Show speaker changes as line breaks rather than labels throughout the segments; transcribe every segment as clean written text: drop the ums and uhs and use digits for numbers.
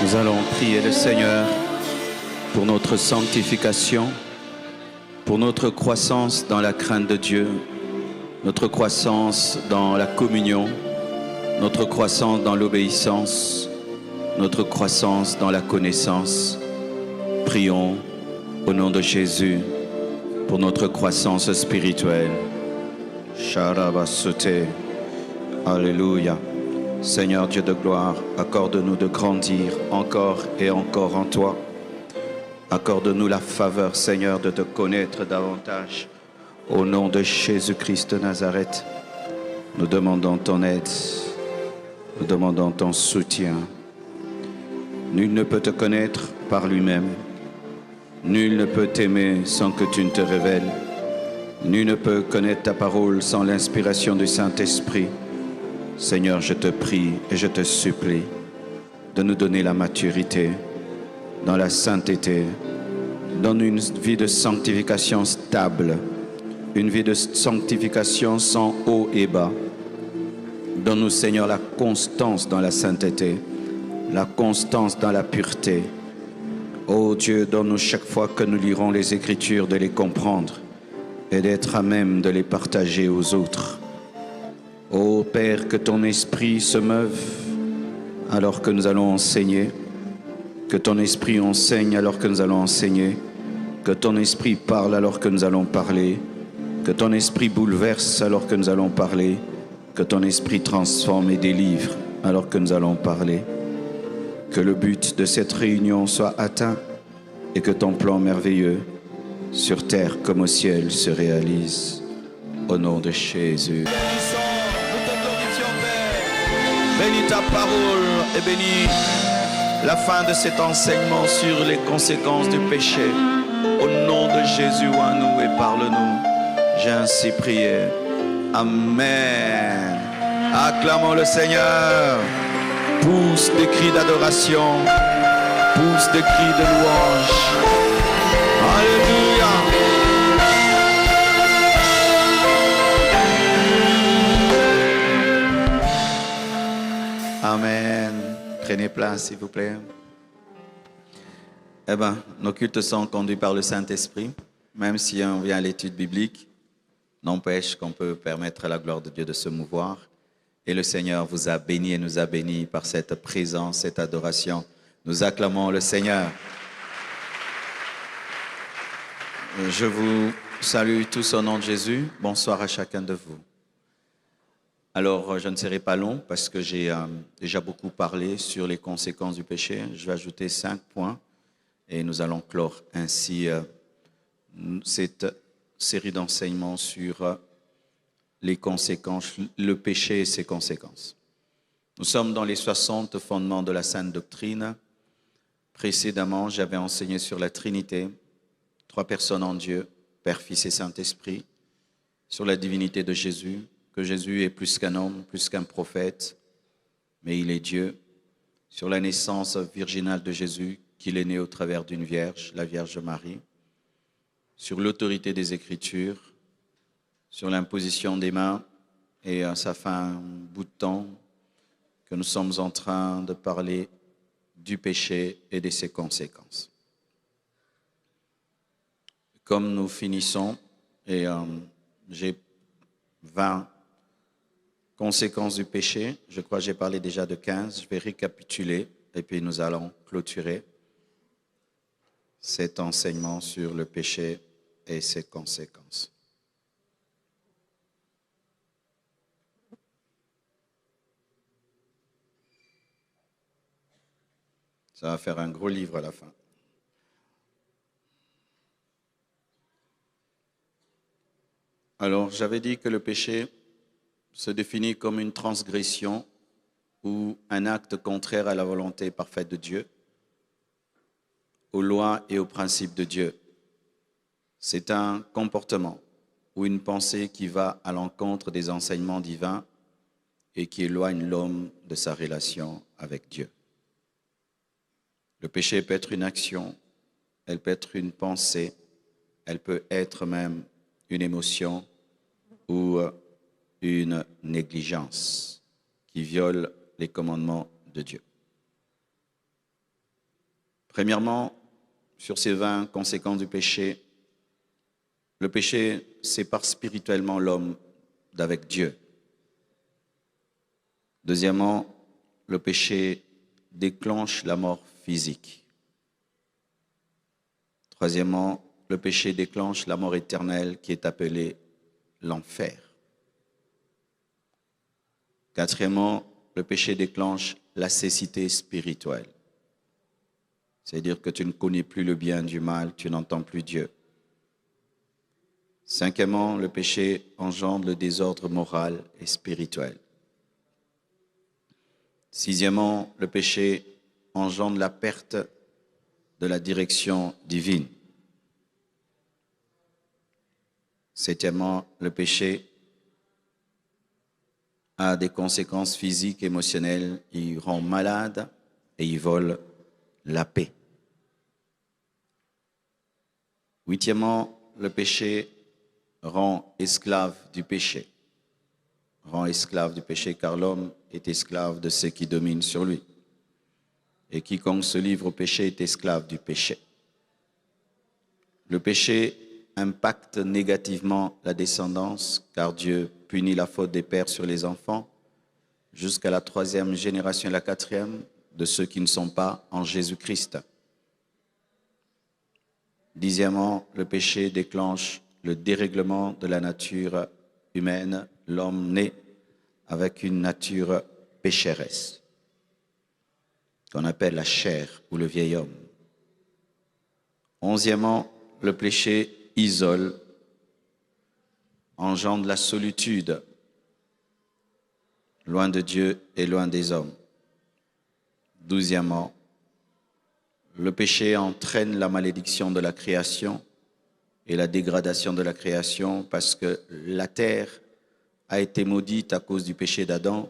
Nous allons prier le Seigneur pour notre sanctification, pour notre croissance dans la crainte de Dieu, notre croissance dans la communion, notre croissance dans l'obéissance, notre croissance dans la connaissance. Prions au nom de Jésus pour notre croissance spirituelle. Sharabasute. Alléluia. Seigneur Dieu de gloire, accorde-nous de grandir encore et encore en toi. Accorde-nous la faveur, Seigneur, de te connaître davantage. Au nom de Jésus-Christ de Nazareth, nous demandons ton aide, nous demandons ton soutien. Nul ne peut te connaître par lui-même. Nul ne peut t'aimer sans que tu ne te révèles. Nul ne peut connaître ta parole sans l'inspiration du Saint-Esprit. Seigneur, je te prie et je te supplie de nous donner la maturité dans la sainteté. Donne une vie de sanctification stable, une vie de sanctification sans haut et bas. Donne-nous, Seigneur, la constance dans la sainteté, la constance dans la pureté. Ô Dieu, donne-nous chaque fois que nous lirons les Écritures de les comprendre et d'être à même de les partager aux autres. Ô Père, que ton esprit se meuve alors que nous allons enseigner, que ton esprit enseigne alors que nous allons enseigner, que ton esprit parle alors que nous allons parler, que ton esprit bouleverse alors que nous allons parler, que ton esprit transforme et délivre alors que nous allons parler. Que le but de cette réunion soit atteint et que ton plan merveilleux sur terre comme au ciel se réalise. Au nom de Jésus. Bénis ta parole et bénis la fin de cet enseignement sur les conséquences du péché. Au nom de Jésus, à nous et parle-nous. J'ai ainsi prié. Amen. Acclamons le Seigneur. Pousse des cris d'adoration. Pousse des cris de louange. Alléluia. Amen. Prenez place, s'il vous plaît. Eh bien, nos cultes sont conduits par le Saint-Esprit. Même si on vient à l'étude biblique, n'empêche qu'on peut permettre à la gloire de Dieu de se mouvoir. Et le Seigneur vous a béni et nous a bénis par cette présence, cette adoration. Nous acclamons le Seigneur. Je vous salue tous au nom de Jésus. Bonsoir à chacun de vous. Alors, je ne serai pas long parce que j'ai déjà beaucoup parlé sur les conséquences du péché. Je vais ajouter 5 points et nous allons clore ainsi cette série d'enseignements sur les conséquences, le péché et ses conséquences. Nous sommes dans les 60 fondements de la Sainte Doctrine. Précédemment, j'avais enseigné sur la Trinité, 3 personnes en Dieu, Père, Fils et Saint-Esprit, sur la divinité de Jésus, que Jésus est plus qu'un homme, plus qu'un prophète, mais il est Dieu. Sur la naissance virginale de Jésus, qu'il est né au travers d'une vierge, la Vierge Marie. Sur l'autorité des Écritures, sur l'imposition des mains, et ça fait un bout de temps que nous sommes en train de parler du péché et de ses conséquences. Comme nous finissons, et j'ai 20 conséquences du péché. Je crois que j'ai parlé déjà de 15. Je vais récapituler et puis nous allons clôturer cet enseignement sur le péché et ses conséquences. Ça va faire un gros livre à la fin. Alors, j'avais dit que le péché se définit comme une transgression ou un acte contraire à la volonté parfaite de Dieu, aux lois et aux principes de Dieu. C'est un comportement ou une pensée qui va à l'encontre des enseignements divins et qui éloigne l'homme de sa relation avec Dieu. Le péché peut être une action, elle peut être une pensée, elle peut être même une émotion ou une négligence qui viole les commandements de Dieu. Premièrement, sur ces 20 conséquences du péché, le péché sépare spirituellement l'homme d'avec Dieu. Deuxièmement, le péché déclenche la mort physique. Troisièmement, le péché déclenche la mort éternelle qui est appelée l'enfer. Quatrièmement, le péché déclenche la cécité spirituelle. C'est-à-dire que tu ne connais plus le bien du mal, tu n'entends plus Dieu. Cinquièmement, le péché engendre le désordre moral et spirituel. Sixièmement, le péché engendre la perte de la direction divine. Septièmement, le péché a des conséquences physiques, émotionnelles. Il rend malade et il vole la paix. Huitièmement, le péché rend esclave du péché. Rend esclave du péché car l'homme est esclave de ceux qui dominent sur lui. Et quiconque se livre au péché est esclave du péché. Le péché impacte négativement la descendance car Dieu punit la faute des pères sur les enfants jusqu'à la 3e génération et la 4e de ceux qui ne sont pas en Jésus-Christ. Dixièmement, le péché déclenche le dérèglement de la nature humaine, l'homme né avec une nature pécheresse, qu'on appelle la chair ou le vieil homme. Onzièmement, le péché isole, engendre la solitude, loin de Dieu et loin des hommes. Douzièmement, le péché entraîne la malédiction de la création et la dégradation de la création parce que la terre a été maudite à cause du péché d'Adam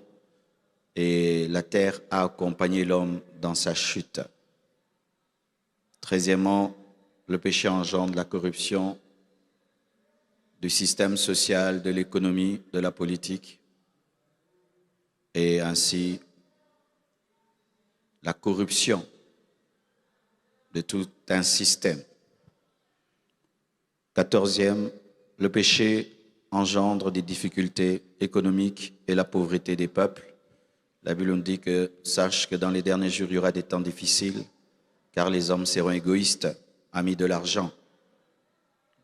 et la terre a accompagné l'homme dans sa chute. Treizièmement, le péché engendre la corruption du système social, de l'économie, de la politique et ainsi la corruption de tout un système. 14e, le péché engendre des difficultés économiques et la pauvreté des peuples. La Bible nous dit que sache que dans les derniers jours, il y aura des temps difficiles, car les hommes seront égoïstes, amis de l'argent.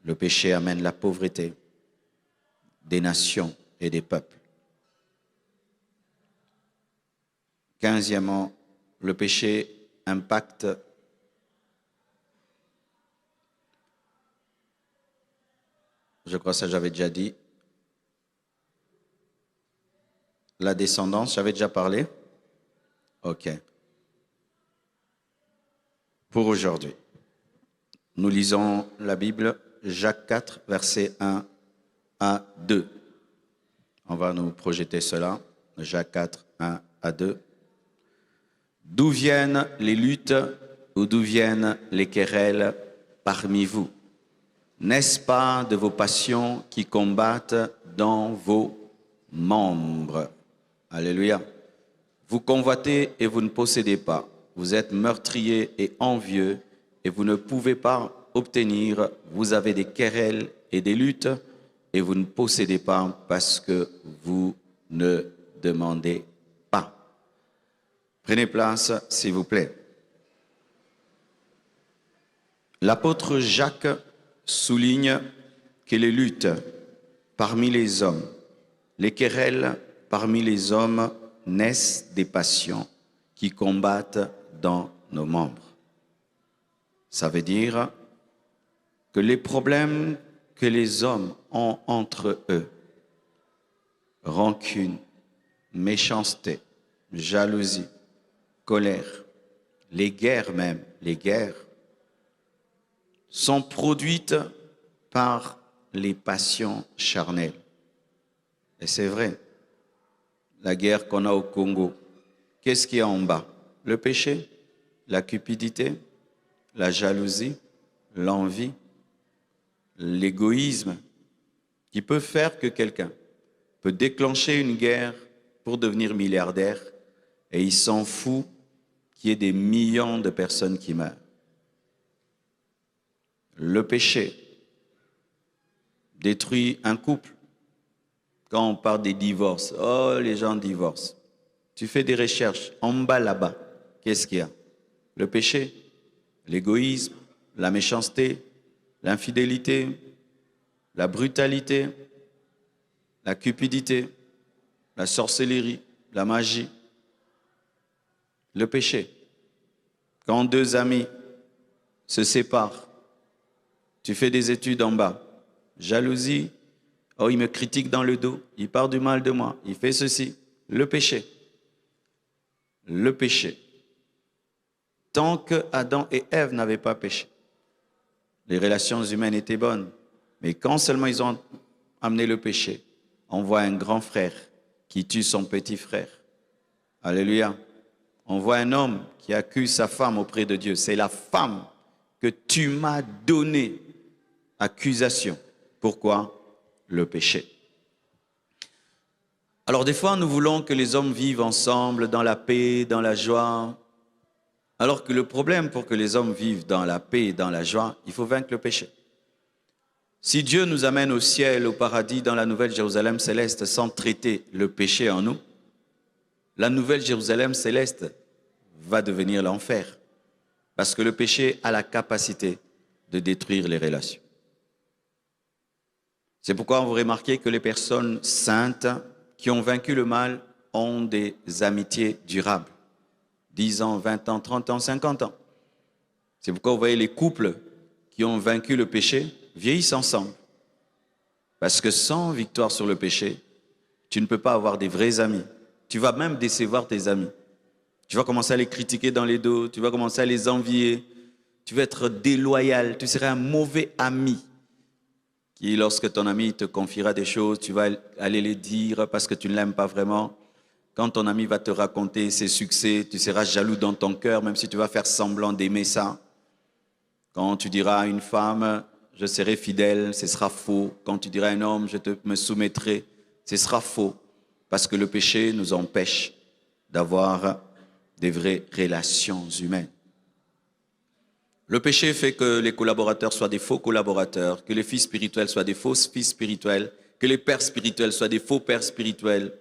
Le péché amène la pauvreté des nations et des peuples. 15e, le péché impacte je crois que ça j'avais déjà dit. La descendance, j'avais déjà parlé? Ok. Pour aujourd'hui, nous lisons la Bible, Jacques 4, versets 1 à 2. On va nous projeter cela, Jacques 4, 1 à 2. D'où viennent les luttes ou d'où viennent les querelles parmi vous? N'est-ce pas de vos passions qui combattent dans vos membres? Alléluia. Vous convoitez et vous ne possédez pas. Vous êtes meurtriers et envieux et vous ne pouvez pas obtenir. Vous avez des querelles et des luttes et vous ne possédez pas parce que vous ne demandez pas. Prenez place, s'il vous plaît. L'apôtre Jacques souligne que les luttes parmi les hommes, les querelles parmi les hommes naissent des passions qui combattent dans nos membres. Ça veut dire que les problèmes que les hommes ont entre eux, rancune, méchanceté, jalousie, colère, les guerres même, les guerres, sont produites par les passions charnelles. Et c'est vrai, la guerre qu'on a au Congo, qu'est-ce qu'il y a en bas? Le péché, la cupidité, la jalousie, l'envie, l'égoïsme, qui peut faire que quelqu'un peut déclencher une guerre pour devenir milliardaire et il s'en fout qu'il y ait des millions de personnes qui meurent. Le péché détruit un couple. Quand on parle des divorces, oh, les gens divorcent. Tu fais des recherches, en bas là-bas, qu'est-ce qu'il y a? Le péché, l'égoïsme, la méchanceté, l'infidélité, la brutalité, la cupidité, la sorcellerie, la magie. Le péché. Quand deux amis se séparent, tu fais des études en bas, jalousie, oh, il me critique dans le dos, il parle du mal de moi, il fait ceci. Le péché. Le péché. Tant que Adam et Ève n'avaient pas péché, les relations humaines étaient bonnes. Mais quand seulement ils ont amené le péché, on voit un grand frère qui tue son petit frère. Alléluia. On voit un homme qui accuse sa femme auprès de Dieu. C'est la femme que tu m'as donnée. Accusation. Pourquoi? Le péché. Alors des fois, nous voulons que les hommes vivent ensemble dans la paix, dans la joie. Alors que le problème pour que les hommes vivent dans la paix et dans la joie, il faut vaincre le péché. Si Dieu nous amène au ciel, au paradis, dans la nouvelle Jérusalem céleste, sans traiter le péché en nous, la nouvelle Jérusalem céleste va devenir l'enfer. Parce que le péché a la capacité de détruire les relations. C'est pourquoi vous remarquez que les personnes saintes qui ont vaincu le mal ont des amitiés durables. 10 ans, 20 ans, 30 ans, 50 ans. C'est pourquoi vous voyez les couples qui ont vaincu le péché vieillissent ensemble. Parce que sans victoire sur le péché, tu ne peux pas avoir des vrais amis. Tu vas même décevoir tes amis. Tu vas commencer à les critiquer dans les dos, tu vas commencer à les envier, tu vas être déloyal, tu seras un mauvais ami. Qui, lorsque ton ami te confiera des choses, tu vas aller les dire parce que tu ne l'aimes pas vraiment. Quand ton ami va te raconter ses succès, tu seras jaloux dans ton cœur, même si tu vas faire semblant d'aimer ça. Quand tu diras à une femme, je serai fidèle, ce sera faux. Quand tu diras à un homme, me soumettrai, ce sera faux. Parce que le péché nous empêche d'avoir des vraies relations humaines. Le péché fait que les collaborateurs soient des faux collaborateurs, que les fils spirituels soient des faux fils spirituels, que les pères spirituels soient des faux pères spirituels.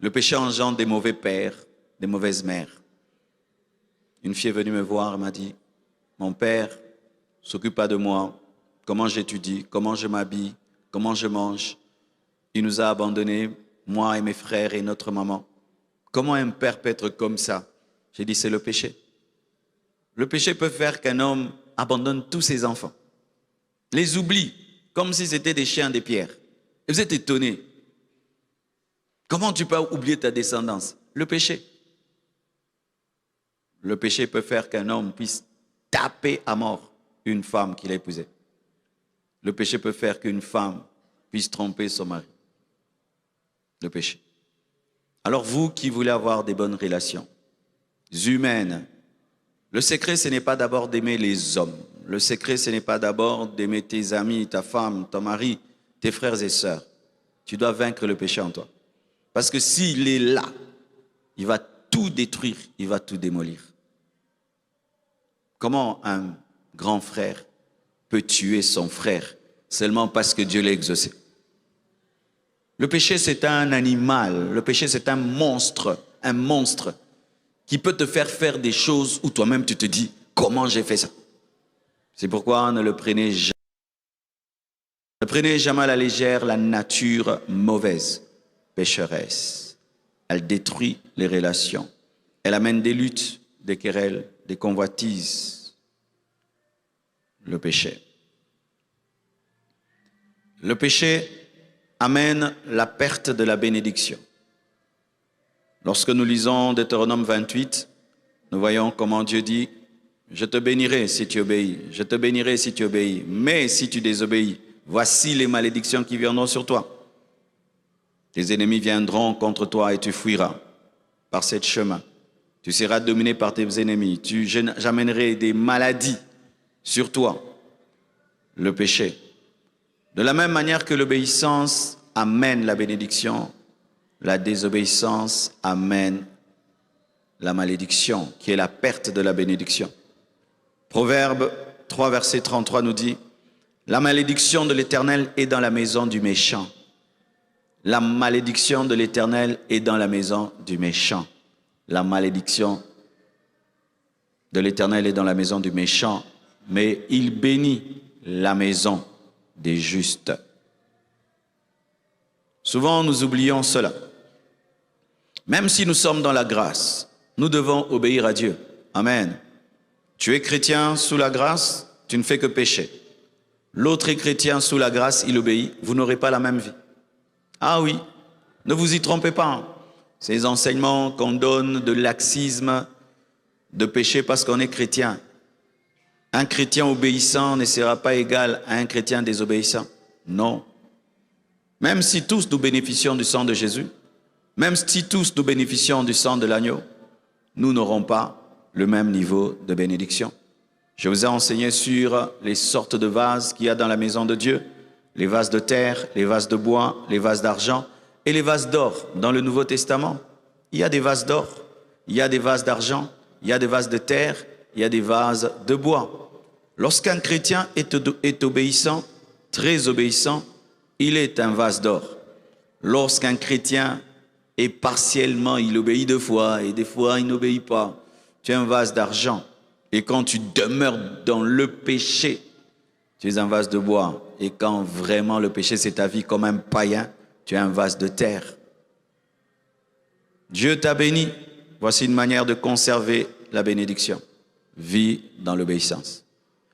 Le péché engendre des mauvais pères, des mauvaises mères. Une fille est venue me voir et m'a dit, mon père ne s'occupe pas de moi, comment j'étudie, comment je m'habille, comment je mange. Il nous a abandonnés, moi et mes frères et notre maman. Comment un père peut être comme ça? J'ai dit, c'est le péché. Le péché peut faire qu'un homme abandonne tous ses enfants, les oublie, comme si c'était des chiens de pierre. Et vous êtes étonnés. Comment tu peux oublier ta descendance? Le péché. Le péché peut faire qu'un homme puisse taper à mort une femme qu'il a épousée. Le péché peut faire qu'une femme puisse tromper son mari. Le péché. Alors vous qui voulez avoir des bonnes relations humaines, le secret, ce n'est pas d'abord d'aimer les hommes. Le secret, ce n'est pas d'abord d'aimer tes amis, ta femme, ton mari, tes frères et sœurs. Tu dois vaincre le péché en toi. Parce que s'il est là, il va tout détruire, il va tout démolir. Comment un grand frère peut tuer son frère seulement parce que Dieu l'a exaucé? Le péché, c'est un animal. Le péché, c'est un monstre qui peut te faire des choses où toi-même tu te dis, comment j'ai fait ça? C'est pourquoi ne le prenez jamais. Ne prenez jamais à la légère la nature mauvaise, pécheresse. Elle détruit les relations. Elle amène des luttes, des querelles, des convoitises. Le péché. Le péché amène la perte de la bénédiction. Lorsque nous lisons Deutéronome 28, nous voyons comment Dieu dit, je te bénirai si tu obéis, je te bénirai si tu obéis, mais si tu désobéis, voici les malédictions qui viendront sur toi. Tes ennemis viendront contre toi et tu fuiras par ce chemin. Tu seras dominé par tes ennemis, j'amènerai des maladies sur toi, le péché. De la même manière que l'obéissance amène la bénédiction, la désobéissance amène la malédiction, qui est la perte de la bénédiction. Proverbe 3, verset 33 nous dit, « La malédiction de l'Éternel est dans la maison du méchant. » La malédiction de l'Éternel est dans la maison du méchant. La malédiction de l'Éternel est dans la maison du méchant, mais il bénit la maison des justes. Souvent, nous oublions cela. Même si nous sommes dans la grâce, nous devons obéir à Dieu. Amen. Tu es chrétien sous la grâce, tu ne fais que pécher. L'autre est chrétien sous la grâce, il obéit, vous n'aurez pas la même vie. Ah oui, ne vous y trompez pas. Ces enseignements qu'on donne de laxisme, de péché parce qu'on est chrétien. Un chrétien obéissant ne sera pas égal à un chrétien désobéissant. Non. Même si tous nous bénéficions du sang de Jésus, même si tous nous bénéficions du sang de l'agneau, nous n'aurons pas le même niveau de bénédiction. Je vous ai enseigné sur les sortes de vases qu'il y a dans la maison de Dieu, les vases de terre, les vases de bois, les vases d'argent et les vases d'or. Dans le Nouveau Testament, il y a des vases d'or, il y a des vases d'argent, il y a des vases de terre, il y a des vases de bois. Lorsqu'un chrétien est obéissant, très obéissant, il est un vase d'or. Lorsqu'un chrétien est partiellement, il obéit 2 fois et des fois il n'obéit pas, tu es un vase d'argent. Et quand tu demeures dans le péché, tu es un vase de bois. Et quand vraiment le péché c'est ta vie comme un païen, tu es un vase de terre. Dieu t'a béni. Voici une manière de conserver la bénédiction. Vis dans l'obéissance.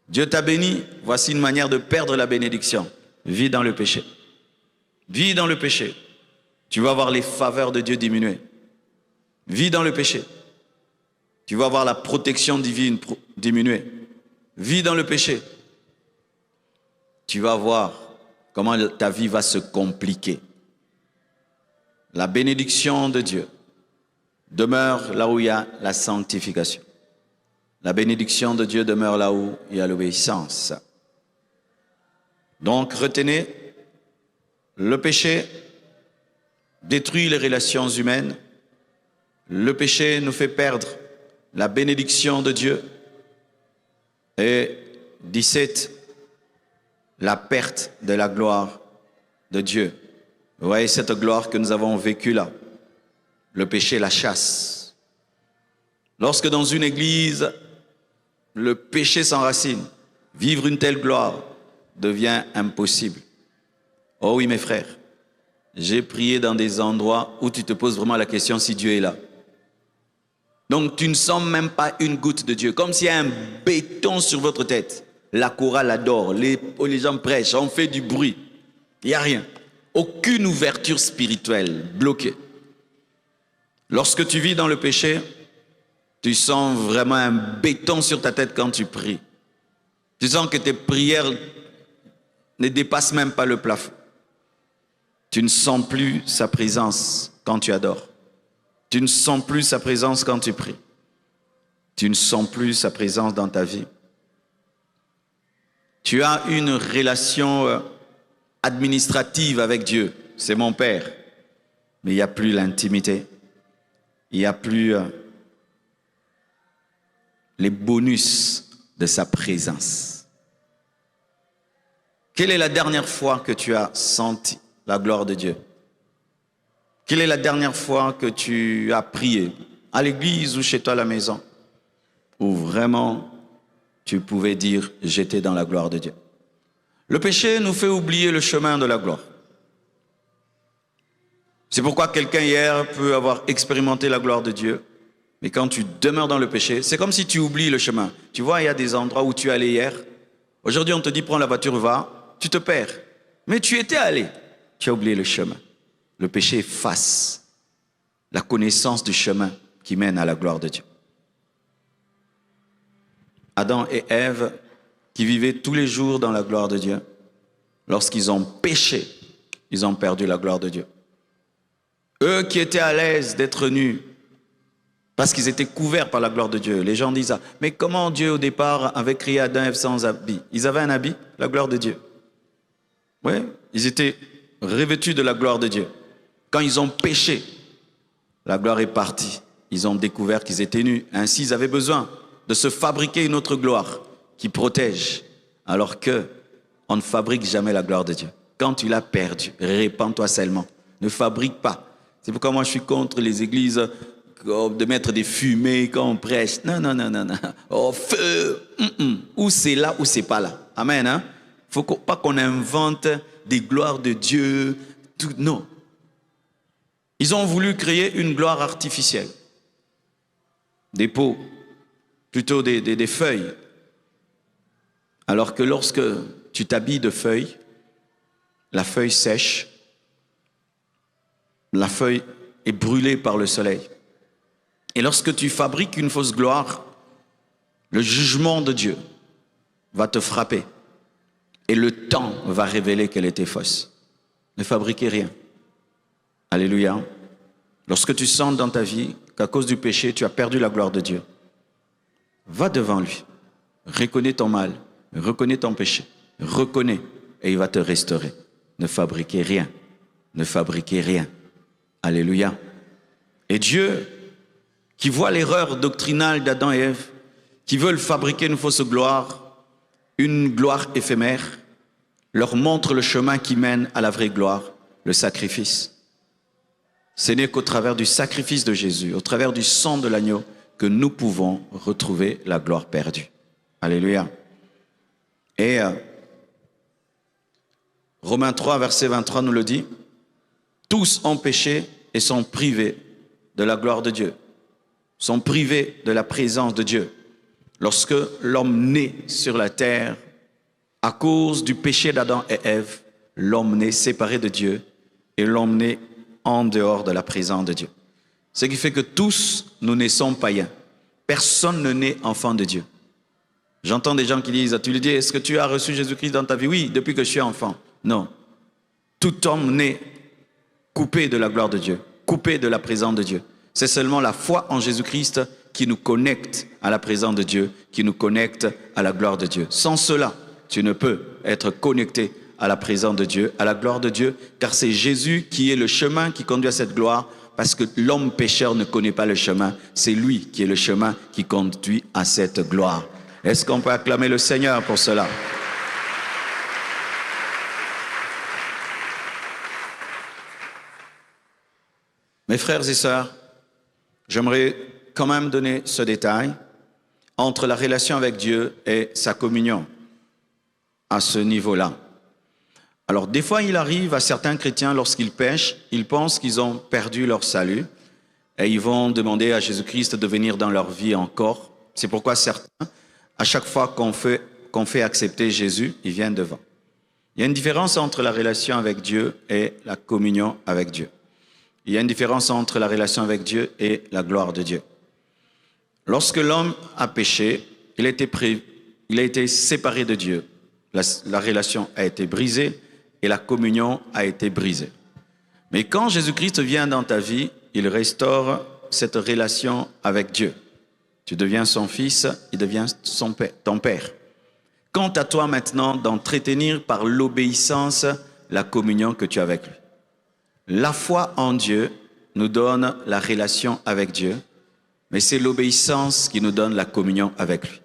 Dieu t'a béni. Voici une manière de perdre la bénédiction. Vis dans le péché. Vis dans le péché. Tu vas voir les faveurs de Dieu diminuer. Vis dans le péché. Tu vas voir la protection divine diminuer. Vis dans le péché. Tu vas voir comment ta vie va se compliquer. La bénédiction de Dieu demeure là où il y a la sanctification. La bénédiction de Dieu demeure là où il y a l'obéissance. Donc retenez, le péché détruit les relations humaines. Le péché nous fait perdre la bénédiction de Dieu. Et 17, la perte de la gloire de Dieu. Vous voyez cette gloire que nous avons vécue là. Le péché la chasse. Lorsque dans une église, le péché s'enracine, vivre une telle gloire devient impossible. Oh oui mes frères, j'ai prié dans des endroits où tu te poses vraiment la question si Dieu est là. Donc tu ne sens même pas une goutte de Dieu, comme s'il y a un béton sur votre tête. La chorale adore, les gens prêchent, on fait du bruit. Il n'y a rien. Aucune ouverture spirituelle, bloquée. Lorsque tu vis dans le péché, tu sens vraiment un béton sur ta tête quand tu pries. Tu sens que tes prières ne dépassent même pas le plafond. Tu ne sens plus sa présence quand tu adores. Tu ne sens plus sa présence quand tu pries. Tu ne sens plus sa présence dans ta vie. Tu as une relation administrative avec Dieu. C'est mon Père. Mais il n'y a plus l'intimité. Il n'y a plus les bonus de sa présence. Quelle est la dernière fois que tu as senti la gloire de Dieu? Quelle est la dernière fois que tu as prié, à l'église ou chez toi à la maison, où vraiment tu pouvais dire « j'étais dans la gloire de Dieu ». Le péché nous fait oublier le chemin de la gloire. C'est pourquoi quelqu'un hier peut avoir expérimenté la gloire de Dieu, mais quand tu demeures dans le péché, c'est comme si tu oublies le chemin. Tu vois, il y a des endroits où tu es allé hier. Aujourd'hui, on te dit, prends la voiture, va, tu te perds. Mais tu étais allé, tu as oublié le chemin. Le péché efface la connaissance du chemin qui mène à la gloire de Dieu. Adam et Ève, qui vivaient tous les jours dans la gloire de Dieu, lorsqu'ils ont péché, ils ont perdu la gloire de Dieu. Eux qui étaient à l'aise d'être nus, parce qu'ils étaient couverts par la gloire de Dieu. Les gens disent, mais comment Dieu au départ avait créé Adam et Ève sans habit? Ils avaient un habit, la gloire de Dieu. Oui, ils étaient revêtus de la gloire de Dieu. Quand ils ont péché, la gloire est partie. Ils ont découvert qu'ils étaient nus. Ainsi, ils avaient besoin de se fabriquer une autre gloire qui protège, alors que on ne fabrique jamais la gloire de Dieu. Quand tu l'as perdu, répands-toi seulement. Ne fabrique pas. C'est pourquoi moi je suis contre les églises de mettre des fumées quand on prêche. Non. Oh, feu. Ou c'est là ou c'est pas là. Amen. Hein? Faut pas qu'on invente des gloires de Dieu. Tout, non. Ils ont voulu créer une gloire artificielle. Des pots, plutôt des feuilles. Alors que lorsque tu t'habilles de feuilles, la feuille sèche, la feuille est brûlée par le soleil. Et lorsque tu fabriques une fausse gloire, le jugement de Dieu va te frapper. Et le temps va révéler qu'elle était fausse. Ne fabriquez rien. Alléluia. Lorsque tu sens dans ta vie qu'à cause du péché, tu as perdu la gloire de Dieu, va devant lui. Reconnais ton mal. Reconnais ton péché. Reconnais. Et il va te restaurer. Ne fabriquez rien. Ne fabriquez rien. Alléluia. Et Dieu, qui voit l'erreur doctrinale d'Adam et Ève, qui veulent fabriquer une fausse gloire, une gloire éphémère, leur montre le chemin qui mène à la vraie gloire, le sacrifice. Ce n'est qu'au travers du sacrifice de Jésus, au travers du sang de l'agneau, que nous pouvons retrouver la gloire perdue. Alléluia. Et Romains 3, verset 23 nous le dit, « Tous ont péché et sont privés de la gloire de Dieu, sont privés de la présence de Dieu. Lorsque l'homme naît sur la terre, à cause du péché d'Adam et Ève, l'homme naît séparé de Dieu et l'homme naît en dehors de la présence de Dieu. Ce qui fait que tous, nous naissons païens. Personne ne naît enfant de Dieu. J'entends des gens qui disent, tu lui dis, est-ce que tu as reçu Jésus-Christ dans ta vie? Oui, depuis que je suis enfant. Non. Tout homme naît coupé de la gloire de Dieu, coupé de la présence de Dieu. C'est seulement la foi en Jésus-Christ qui nous connecte à la présence de Dieu, qui nous connecte à la gloire de Dieu. Sans cela, tu ne peux être connecté à la présence de Dieu, à la gloire de Dieu, car c'est Jésus qui est le chemin qui conduit à cette gloire, parce que l'homme pécheur ne connaît pas le chemin. C'est lui qui est le chemin qui conduit à cette gloire. Est-ce qu'on peut acclamer le Seigneur pour cela? Mes frères et sœurs, j'aimerais quand même donner ce détail entre la relation avec Dieu et sa communion à ce niveau-là. Alors, des fois, il arrive à certains chrétiens, lorsqu'ils pêchent, ils pensent qu'ils ont perdu leur salut et ils vont demander à Jésus-Christ de venir dans leur vie encore. C'est pourquoi certains, à chaque fois qu'on fait accepter Jésus, ils viennent devant. Il y a une différence entre la relation avec Dieu et la communion avec Dieu. Il y a une différence entre la relation avec Dieu et la gloire de Dieu. Lorsque l'homme a péché, il a été séparé de Dieu. La relation a été brisée et la communion a été brisée. Mais quand Jésus-Christ vient dans ta vie, il restaure cette relation avec Dieu. Tu deviens son fils, il devient ton père. Quant à toi maintenant d'entretenir par l'obéissance la communion que tu as avec lui. La foi en Dieu nous donne la relation avec Dieu, mais c'est l'obéissance qui nous donne la communion avec lui.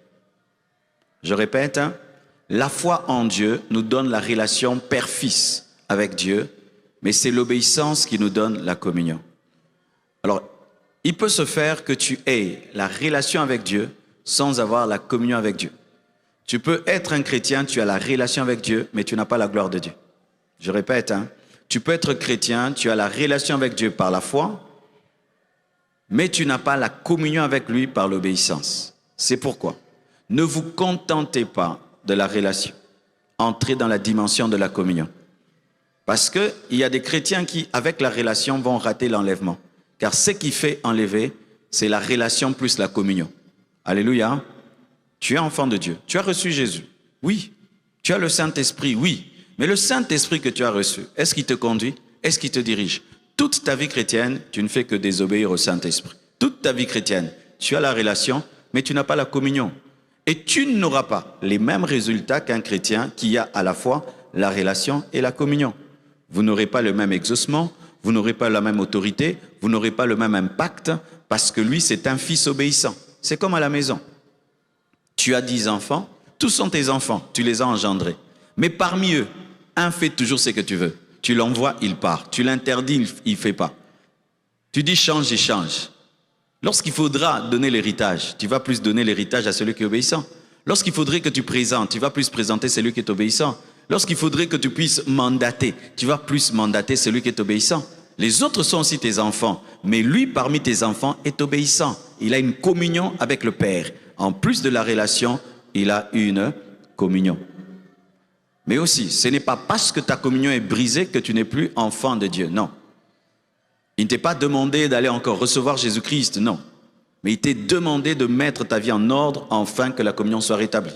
Je répète, la foi en Dieu nous donne la relation père-fils avec Dieu, mais c'est l'obéissance qui nous donne la communion. Alors, il peut se faire que tu aies la relation avec Dieu sans avoir la communion avec Dieu. Tu peux être un chrétien, tu as la relation avec Dieu, mais tu n'as pas la gloire de Dieu. Je répète, tu peux être chrétien, tu as la relation avec Dieu par la foi, mais tu n'as pas la communion avec lui par l'obéissance. C'est pourquoi ne vous contentez pas de la relation. Entrez dans la dimension de la communion. Parce qu'il y a des chrétiens qui, avec la relation, vont rater l'enlèvement. Car ce qui fait enlever, c'est la relation plus la communion. Alléluia. Tu es enfant de Dieu. Tu as reçu Jésus. Oui. Tu as le Saint-Esprit. Oui. Mais le Saint-Esprit que tu as reçu, est-ce qu'il te conduit? Est-ce qu'il te dirige? Toute ta vie chrétienne, tu ne fais que désobéir au Saint-Esprit. Toute ta vie chrétienne, tu as la relation, mais tu n'as pas la communion. Et tu n'auras pas les mêmes résultats qu'un chrétien qui a à la fois la relation et la communion. Vous n'aurez pas le même exaucement, vous n'aurez pas la même autorité, vous n'aurez pas le même impact, parce que lui, c'est un fils obéissant. C'est comme à la maison. Tu as 10 enfants, Tous sont tes enfants, tu les as engendrés. Mais parmi eux, un fait toujours ce que tu veux. Tu l'envoies, il part. Tu l'interdis, il ne fait pas. Tu dis change, il change. Lorsqu'il faudra donner l'héritage, tu vas plus donner l'héritage à celui qui est obéissant. Lorsqu'il faudrait que tu présentes, tu vas plus présenter celui qui est obéissant. Lorsqu'il faudrait que tu puisses mandater, tu vas plus mandater celui qui est obéissant. Les autres sont aussi tes enfants, mais lui, parmi tes enfants, est obéissant. Il a une communion avec le Père. En plus de la relation, il a une communion. Mais aussi, ce n'est pas parce que ta communion est brisée que tu n'es plus enfant de Dieu, non. Il ne t'est pas demandé d'aller encore recevoir Jésus-Christ, non. Mais il t'est demandé de mettre ta vie en ordre afin que la communion soit rétablie.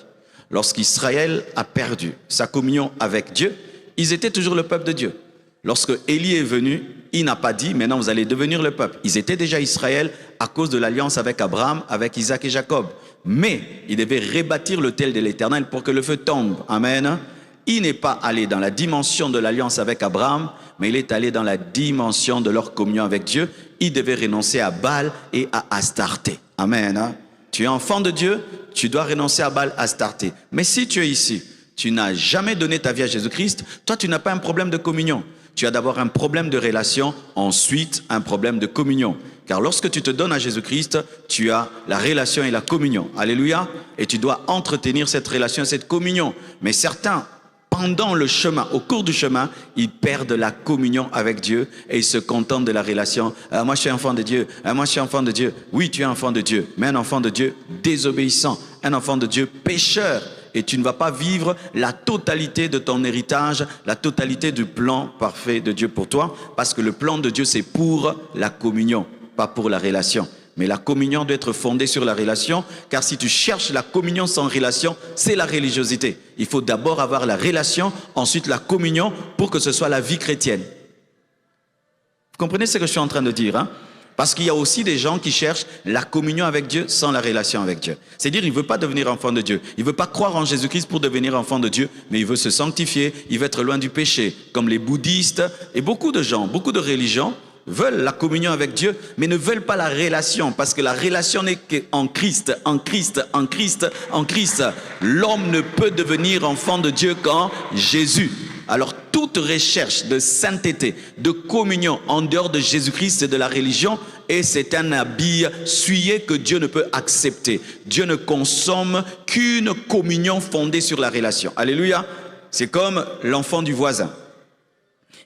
Lorsqu'Israël a perdu sa communion avec Dieu, ils étaient toujours le peuple de Dieu. Lorsque Élie est venu, il n'a pas dit, maintenant vous allez devenir le peuple. Ils étaient déjà Israël à cause de l'alliance avec Abraham, avec Isaac et Jacob. Mais il devait rebâtir l'autel de l'Éternel pour que le feu tombe. Amen. Il n'est pas allé dans la dimension de l'alliance avec Abraham, mais il est allé dans la dimension de leur communion avec Dieu. Il devait renoncer à Baal et à Astarté. Amen. Tu es enfant de Dieu, tu dois renoncer à Baal, Astarté. Mais si tu es ici, tu n'as jamais donné ta vie à Jésus-Christ, toi tu n'as pas un problème de communion. Tu as d'abord un problème de relation, ensuite un problème de communion. Car lorsque tu te donnes à Jésus-Christ, tu as la relation et la communion. Alléluia. Et tu dois entretenir cette relation et cette communion. Mais certains, pendant le chemin, au cours du chemin, ils perdent la communion avec Dieu et ils se contentent de la relation. Moi, je suis enfant de Dieu. Moi, je suis enfant de Dieu. Oui, tu es enfant de Dieu, mais un enfant de Dieu désobéissant, un enfant de Dieu pécheur. Et tu ne vas pas vivre la totalité de ton héritage, la totalité du plan parfait de Dieu pour toi, parce que le plan de Dieu, c'est pour la communion, pas pour la relation. Mais la communion doit être fondée sur la relation, car si tu cherches la communion sans relation, c'est la religiosité. Il faut d'abord avoir la relation, ensuite la communion, pour que ce soit la vie chrétienne. Vous comprenez ce que je suis en train de dire, hein? Parce qu'il y a aussi des gens qui cherchent la communion avec Dieu sans la relation avec Dieu. C'est-à-dire, il ne veut pas devenir enfant de Dieu. Il ne veut pas croire en Jésus-Christ pour devenir enfant de Dieu, mais il veut se sanctifier, il veut être loin du péché, comme les bouddhistes et beaucoup de gens, beaucoup de religions veulent la communion avec Dieu, mais ne veulent pas la relation, parce que la relation n'est qu'en Christ, en Christ, en Christ, en Christ. L'homme ne peut devenir enfant de Dieu qu'en Jésus. Alors, toute recherche de sainteté, de communion en dehors de Jésus-Christ, c'est de la religion et c'est un habit souillé que Dieu ne peut accepter. Dieu ne consomme qu'une communion fondée sur la relation. Alléluia. C'est comme l'enfant du voisin.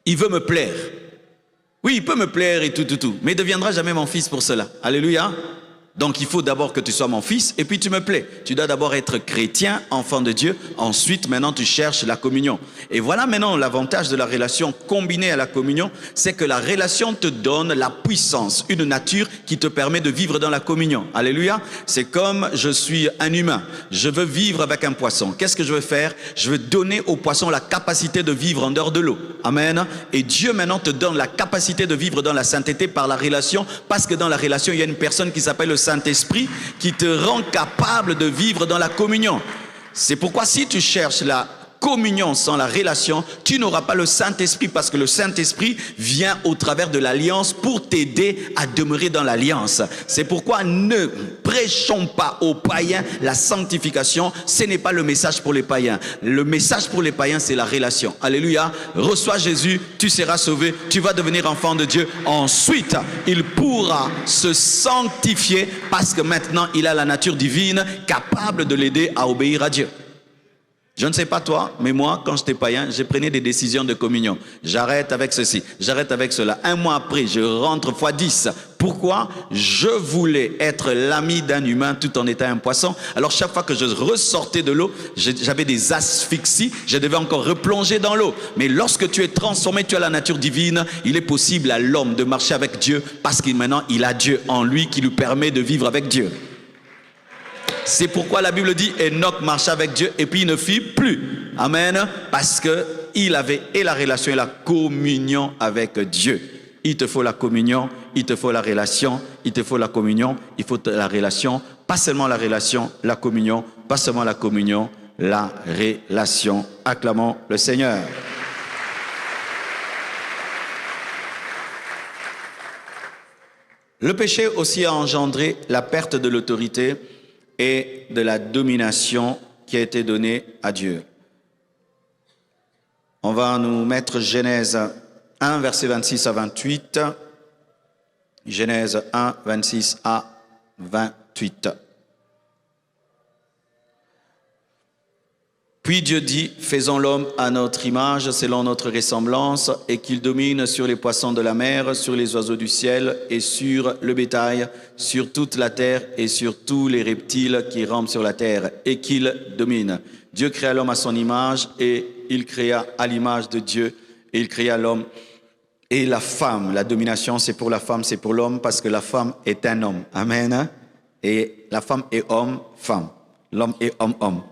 Il veut me plaire. Oui, il peut me plaire et tout, mais il ne deviendra jamais mon fils pour cela. Alléluia. Donc il faut d'abord que tu sois mon fils et puis tu me plais. Tu dois d'abord être chrétien, enfant de Dieu. Ensuite, maintenant, tu cherches la communion. Et voilà maintenant l'avantage de la relation combinée à la communion, c'est que la relation te donne la puissance, une nature qui te permet de vivre dans la communion. Alléluia. C'est comme je suis un humain. Je veux vivre avec un poisson. Qu'est-ce que je veux faire? Je veux donner au poisson la capacité de vivre en dehors de l'eau. Amen. Et Dieu maintenant te donne la capacité de vivre dans la sainteté par la relation, parce que dans la relation, il y a une personne qui s'appelle le Saint-Esprit qui te rend capable de vivre dans la communion. C'est pourquoi si tu cherches la communion sans la relation, tu n'auras pas le Saint-Esprit, parce que le Saint-Esprit vient au travers de l'alliance pour t'aider à demeurer dans l'alliance. C'est pourquoi ne prêchons pas aux païens la sanctification. Ce n'est pas le message pour les païens. Le message pour les païens, c'est la relation. Alléluia. Reçois Jésus, tu seras sauvé, tu vas devenir enfant de Dieu. Ensuite, il pourra se sanctifier parce que maintenant, il a la nature divine capable de l'aider à obéir à Dieu. Je ne sais pas toi, mais moi, quand j'étais païen, je prenais des décisions de communion. J'arrête avec ceci, j'arrête avec cela. Un mois après, je rentre fois 10. Pourquoi? Je voulais être l'ami d'un humain tout en étant un poisson. Alors chaque fois que je ressortais de l'eau, j'avais des asphyxies, je devais encore replonger dans l'eau. Mais lorsque tu es transformé, tu as la nature divine, il est possible à l'homme de marcher avec Dieu parce que maintenant, il a Dieu en lui qui lui permet de vivre avec Dieu. C'est pourquoi la Bible dit Enoch marcha avec Dieu et puis il ne fit plus. Amen. Parce qu'il avait et la relation et la communion avec Dieu. Il te faut la communion, il te faut la relation, il te faut la communion, il faut la relation. Pas seulement la relation, la communion. Pas seulement la communion, la relation. Acclamons le Seigneur. Le péché aussi a engendré la perte de l'autorité et de la domination qui a été donné à Dieu. On va nous mettre Genèse 1, versets 26 à 28. Genèse 1, 26 à 28. Puis Dieu dit, faisons l'homme à notre image, selon notre ressemblance, et qu'il domine sur les poissons de la mer, sur les oiseaux du ciel, et sur le bétail, sur toute la terre, et sur tous les reptiles qui rampent sur la terre, et qu'il domine. Dieu créa l'homme à son image, et il créa à l'image de Dieu, et il créa l'homme et la femme. La domination, c'est pour la femme, c'est pour l'homme, parce que la femme est un homme. Amen. Et la femme est homme, femme. L'homme est homme, homme.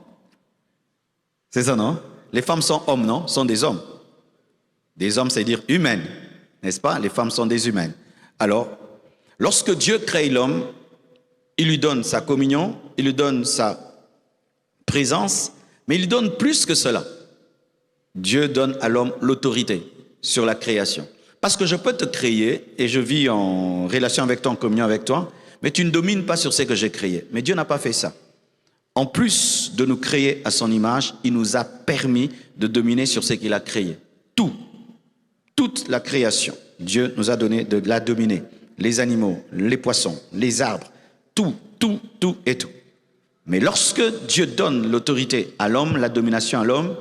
C'est ça, non? Les femmes sont hommes, non? Sont des hommes. Des hommes, c'est-à-dire humaines, n'est-ce pas? Les femmes sont des humaines. Alors, lorsque Dieu crée l'homme, il lui donne sa communion, il lui donne sa présence, mais il lui donne plus que cela. Dieu donne à l'homme l'autorité sur la création. Parce que je peux te créer, et je vis en relation avec toi, en communion avec toi, mais tu ne domines pas sur ce que j'ai créé. Mais Dieu n'a pas fait ça. En plus de nous créer à son image, il nous a permis de dominer sur ce qu'il a créé. Toute la création, Dieu nous a donné de la dominer. Les animaux, les poissons, les arbres, tout et tout. Mais lorsque Dieu donne l'autorité à l'homme, la domination à l'homme,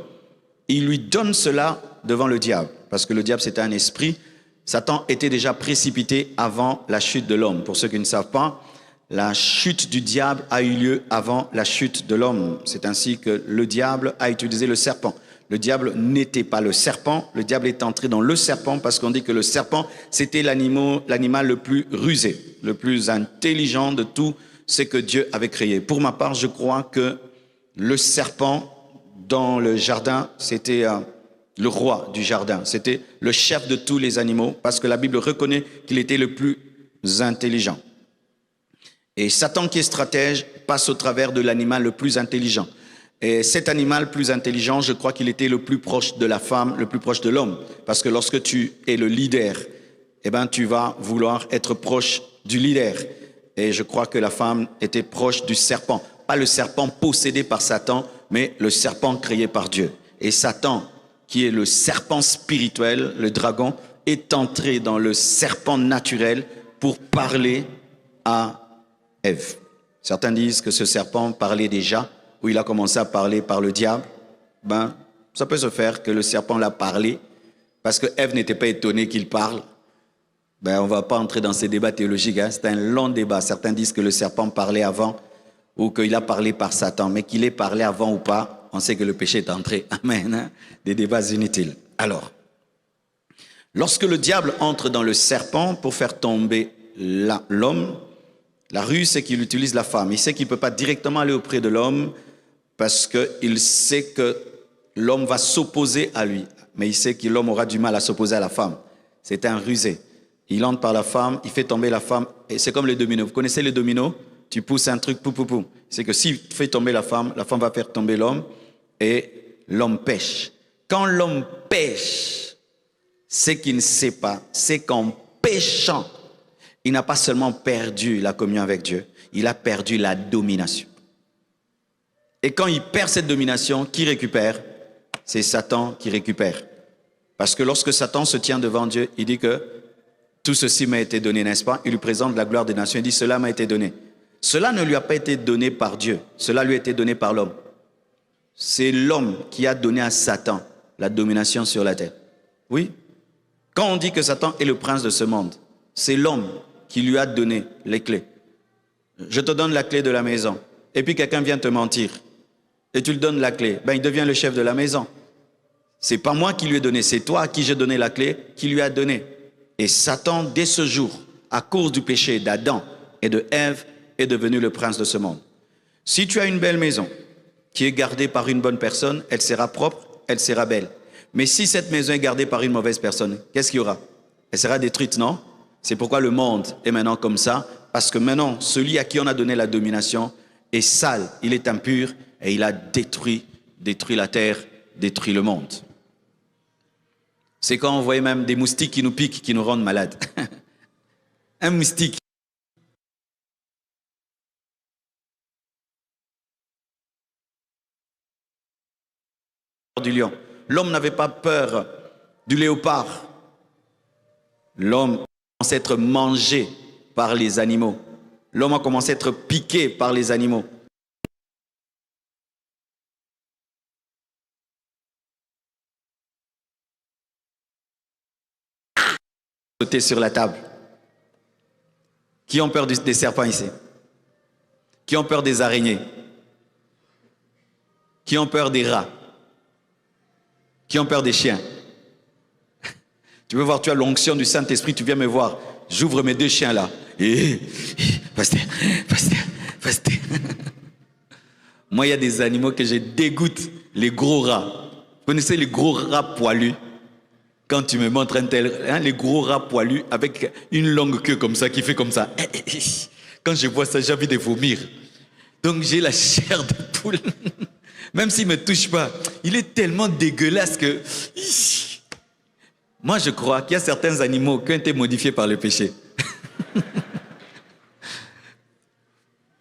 il lui donne cela devant le diable. Parce que le diable, c'était un esprit. Satan était déjà précipité avant la chute de l'homme. Pour ceux qui ne savent pas, la chute du diable a eu lieu avant la chute de l'homme. C'est ainsi que le diable a utilisé le serpent. Le diable n'était pas le serpent, le diable est entré dans le serpent parce qu'on dit que le serpent, c'était l'animal le plus rusé, le plus intelligent de tout ce que Dieu avait créé. Pour ma part, je crois que le serpent dans le jardin, c'était le roi du jardin. C'était le chef de tous les animaux parce que la Bible reconnaît qu'il était le plus intelligent. Et Satan, qui est stratège, passe au travers de l'animal le plus intelligent. Et cet animal plus intelligent, je crois qu'il était le plus proche de la femme, le plus proche de l'homme. Parce que lorsque tu es le leader, eh ben, tu vas vouloir être proche du leader. Et je crois que la femme était proche du serpent. Pas le serpent possédé par Satan, mais le serpent créé par Dieu. Et Satan, qui est le serpent spirituel, le dragon, est entré dans le serpent naturel pour parler à Ève. Certains disent que ce serpent parlait déjà, ou il a commencé à parler par le diable. Ben, ça peut se faire que le serpent l'a parlé, parce que Ève n'était pas étonnée qu'il parle. Ben, on ne va pas entrer dans ces débats théologiques, hein. C'est un long débat. Certains disent que le serpent parlait avant, ou qu'il a parlé par Satan, mais qu'il ait parlé avant ou pas, on sait que le péché est entré. Amen. Hein? Des débats inutiles. Alors, lorsque le diable entre dans le serpent pour faire tomber l'homme, la ruse, c'est qu'il utilise la femme. Il sait qu'il ne peut pas directement aller auprès de l'homme parce qu'il sait que l'homme va s'opposer à lui. Mais il sait que l'homme aura du mal à s'opposer à la femme. C'est un rusé. Il entre par la femme, il fait tomber la femme. Et c'est comme les dominos. Vous connaissez les dominos? Tu pousses un truc, pou. C'est que s'il fait tomber la femme va faire tomber l'homme et l'homme pêche. Quand l'homme pêche, c'est qu'il ne sait pas, c'est qu'en péchant, il n'a pas seulement perdu la communion avec Dieu, il a perdu la domination. Et quand il perd cette domination, qui récupère? C'est Satan qui récupère. Parce que lorsque Satan se tient devant Dieu, il dit que tout ceci m'a été donné, n'est-ce pas? Il lui présente la gloire des nations, il dit cela m'a été donné. Cela ne lui a pas été donné par Dieu, cela lui a été donné par l'homme. C'est l'homme qui a donné à Satan la domination sur la terre. Oui. Quand on dit que Satan est le prince de ce monde, c'est l'homme qui lui a donné les clés. Je te donne la clé de la maison. Et puis quelqu'un vient te mentir. Et tu lui donnes la clé. Ben, il devient le chef de la maison. C'est pas moi qui lui ai donné, c'est toi à qui j'ai donné la clé, qui lui a donné. Et Satan, dès ce jour, à cause du péché d'Adam et de Ève, est devenu le prince de ce monde. Si tu as une belle maison qui est gardée par une bonne personne, elle sera propre, elle sera belle. Mais si cette maison est gardée par une mauvaise personne, qu'est-ce qu'il y aura? Elle sera détruite, non? C'est pourquoi le monde est maintenant comme ça, parce que maintenant, celui à qui on a donné la domination est sale, il est impur, et il a détruit la terre, détruit le monde. C'est quand on voyait même des moustiques qui nous piquent, qui nous rendent malades. Un moustique du lion. L'homme n'avait pas peur du léopard. L'homme commence à être mangé par les animaux. L'homme a commencé à être piqué par les animaux. Sauter sur la table. Qui ont peur des serpents ici? Qui ont peur des araignées? Qui ont peur des rats? Qui ont peur des chiens? Tu veux voir, tu as l'onction du Saint-Esprit, tu viens me voir. J'ouvre mes 2 chiens là. Pasteur. Moi, il y a des animaux que je dégoûte. Les gros rats. Vous connaissez les gros rats poilus? Quand tu me montres un tel, hein, les gros rats poilus avec une longue queue comme ça, qui fait comme ça. Quand je vois ça, j'ai envie de vomir. Donc j'ai la chair de poule. Même s'il ne me touche pas, il est tellement dégueulasse que... Moi, je crois qu'il y a certains animaux qui ont été modifiés par le péché.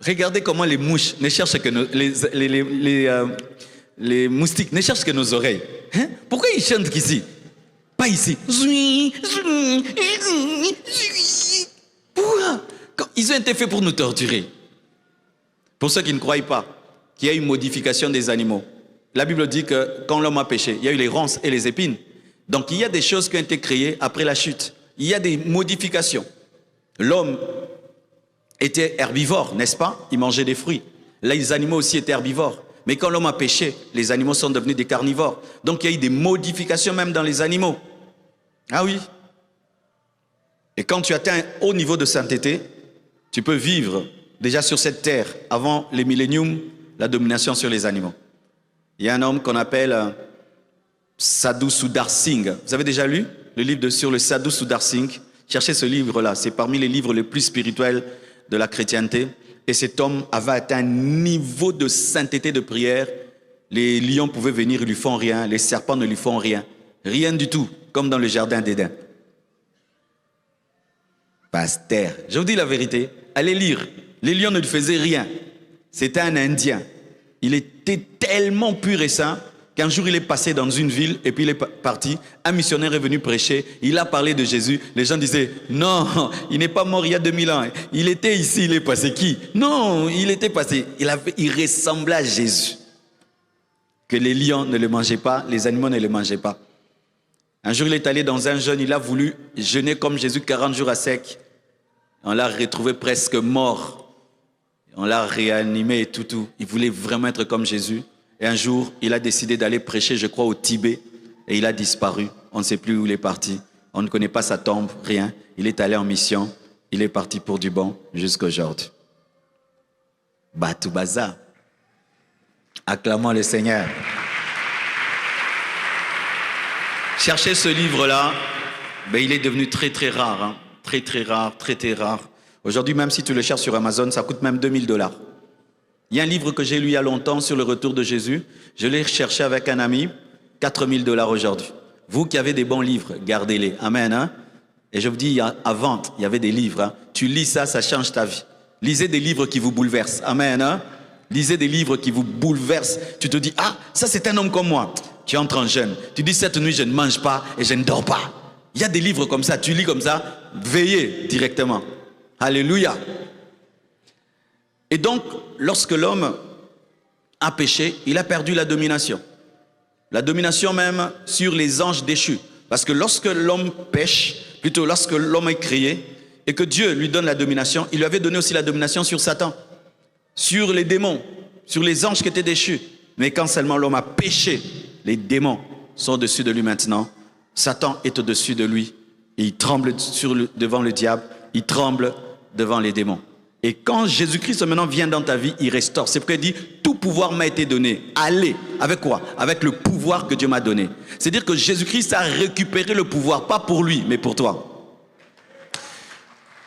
Regardez comment les mouches ne cherchent que les moustiques ne cherchent que nos oreilles. Hein? Pourquoi ils chantent qu'ici? Pas ici. Pourquoi? Ils ont été faits pour nous torturer. Pour ceux qui ne croient pas qu'il y a une modification des animaux. La Bible dit que quand l'homme a péché, il y a eu les ronces et les épines. Donc il y a des choses qui ont été créées après la chute. Il y a des modifications. L'homme était herbivore, n'est-ce pas? Il mangeait des fruits. Là, les animaux aussi étaient herbivores. Mais quand l'homme a péché, les animaux sont devenus des carnivores. Donc il y a eu des modifications même dans les animaux. Ah oui. Et quand tu atteins un haut niveau de sainteté, tu peux vivre déjà sur cette terre, avant les milléniums, la domination sur les animaux. Il y a un homme qu'on appelle Sadhu Sundar Singh. Vous avez déjà lu le livre sur le Sadhu Sundar Singh? Cherchez ce livre-là, c'est parmi les livres les plus spirituels de la chrétienté. Et cet homme avait atteint un niveau de sainteté de prière. Les lions pouvaient venir, ils ne lui font rien. Les serpents ne lui font rien. Rien du tout, comme dans le jardin d'Éden. Pasteur, je vous dis la vérité, allez lire. Les lions ne lui faisaient rien. C'était un Indien. Il était tellement pur et saint qu'un jour il est passé dans une ville et puis il est parti. Un missionnaire est venu prêcher. Il a parlé de Jésus. Les gens disaient, non, il n'est pas mort il y a 2000 ans. Il était ici, il est passé qui? Non, il était passé. Il ressemblait à Jésus. Que les lions ne le mangeaient pas, les animaux ne le mangeaient pas. Un jour il est allé dans un jeûne, il a voulu jeûner comme Jésus 40 jours à sec. On l'a retrouvé presque mort. On l'a réanimé et tout. Il voulait vraiment être comme Jésus. Et un jour, il a décidé d'aller prêcher, je crois, au Tibet. Et il a disparu. On ne sait plus où il est parti. On ne connaît pas sa tombe, rien. Il est allé en mission. Il est parti pour du bon jusqu'à aujourd'hui. Batou Baza. Acclamons le Seigneur. Cherchez ce livre-là. Ben, il est devenu très très rare. Hein. Très rare. Aujourd'hui, même si tu le cherches sur Amazon, ça coûte même $2000. Il y a un livre que j'ai lu il y a longtemps sur le retour de Jésus. Je l'ai cherché avec un ami, $4000 aujourd'hui. Vous qui avez des bons livres, gardez-les. Amen. Hein? Et je vous dis, à vente, il y avait des livres. Hein? Tu lis ça, ça change ta vie. Lisez des livres qui vous bouleversent. Amen. Hein? Lisez des livres qui vous bouleversent. Tu te dis, ah, ça c'est un homme comme moi. Tu entres en jeûne. Tu dis, cette nuit, je ne mange pas et je ne dors pas. Il y a des livres comme ça, tu lis comme ça, veillez directement. Alléluia. Et donc, lorsque l'homme a péché, il a perdu la domination. La domination même sur les anges déchus. Parce que lorsque l'homme pêche, plutôt lorsque l'homme est créé, et que Dieu lui donne la domination, il lui avait donné aussi la domination sur Satan, sur les démons, sur les anges qui étaient déchus. Mais quand seulement l'homme a péché, les démons sont au-dessus de lui maintenant. Satan est au-dessus de lui. Et il tremble devant le diable, il tremble devant les démons. Et quand Jésus-Christ maintenant vient dans ta vie, il restaure. C'est pourquoi il dit, tout pouvoir m'a été donné. Allez, avec quoi? Avec le pouvoir que Dieu m'a donné. C'est-à-dire que Jésus-Christ a récupéré le pouvoir, pas pour lui, mais pour toi.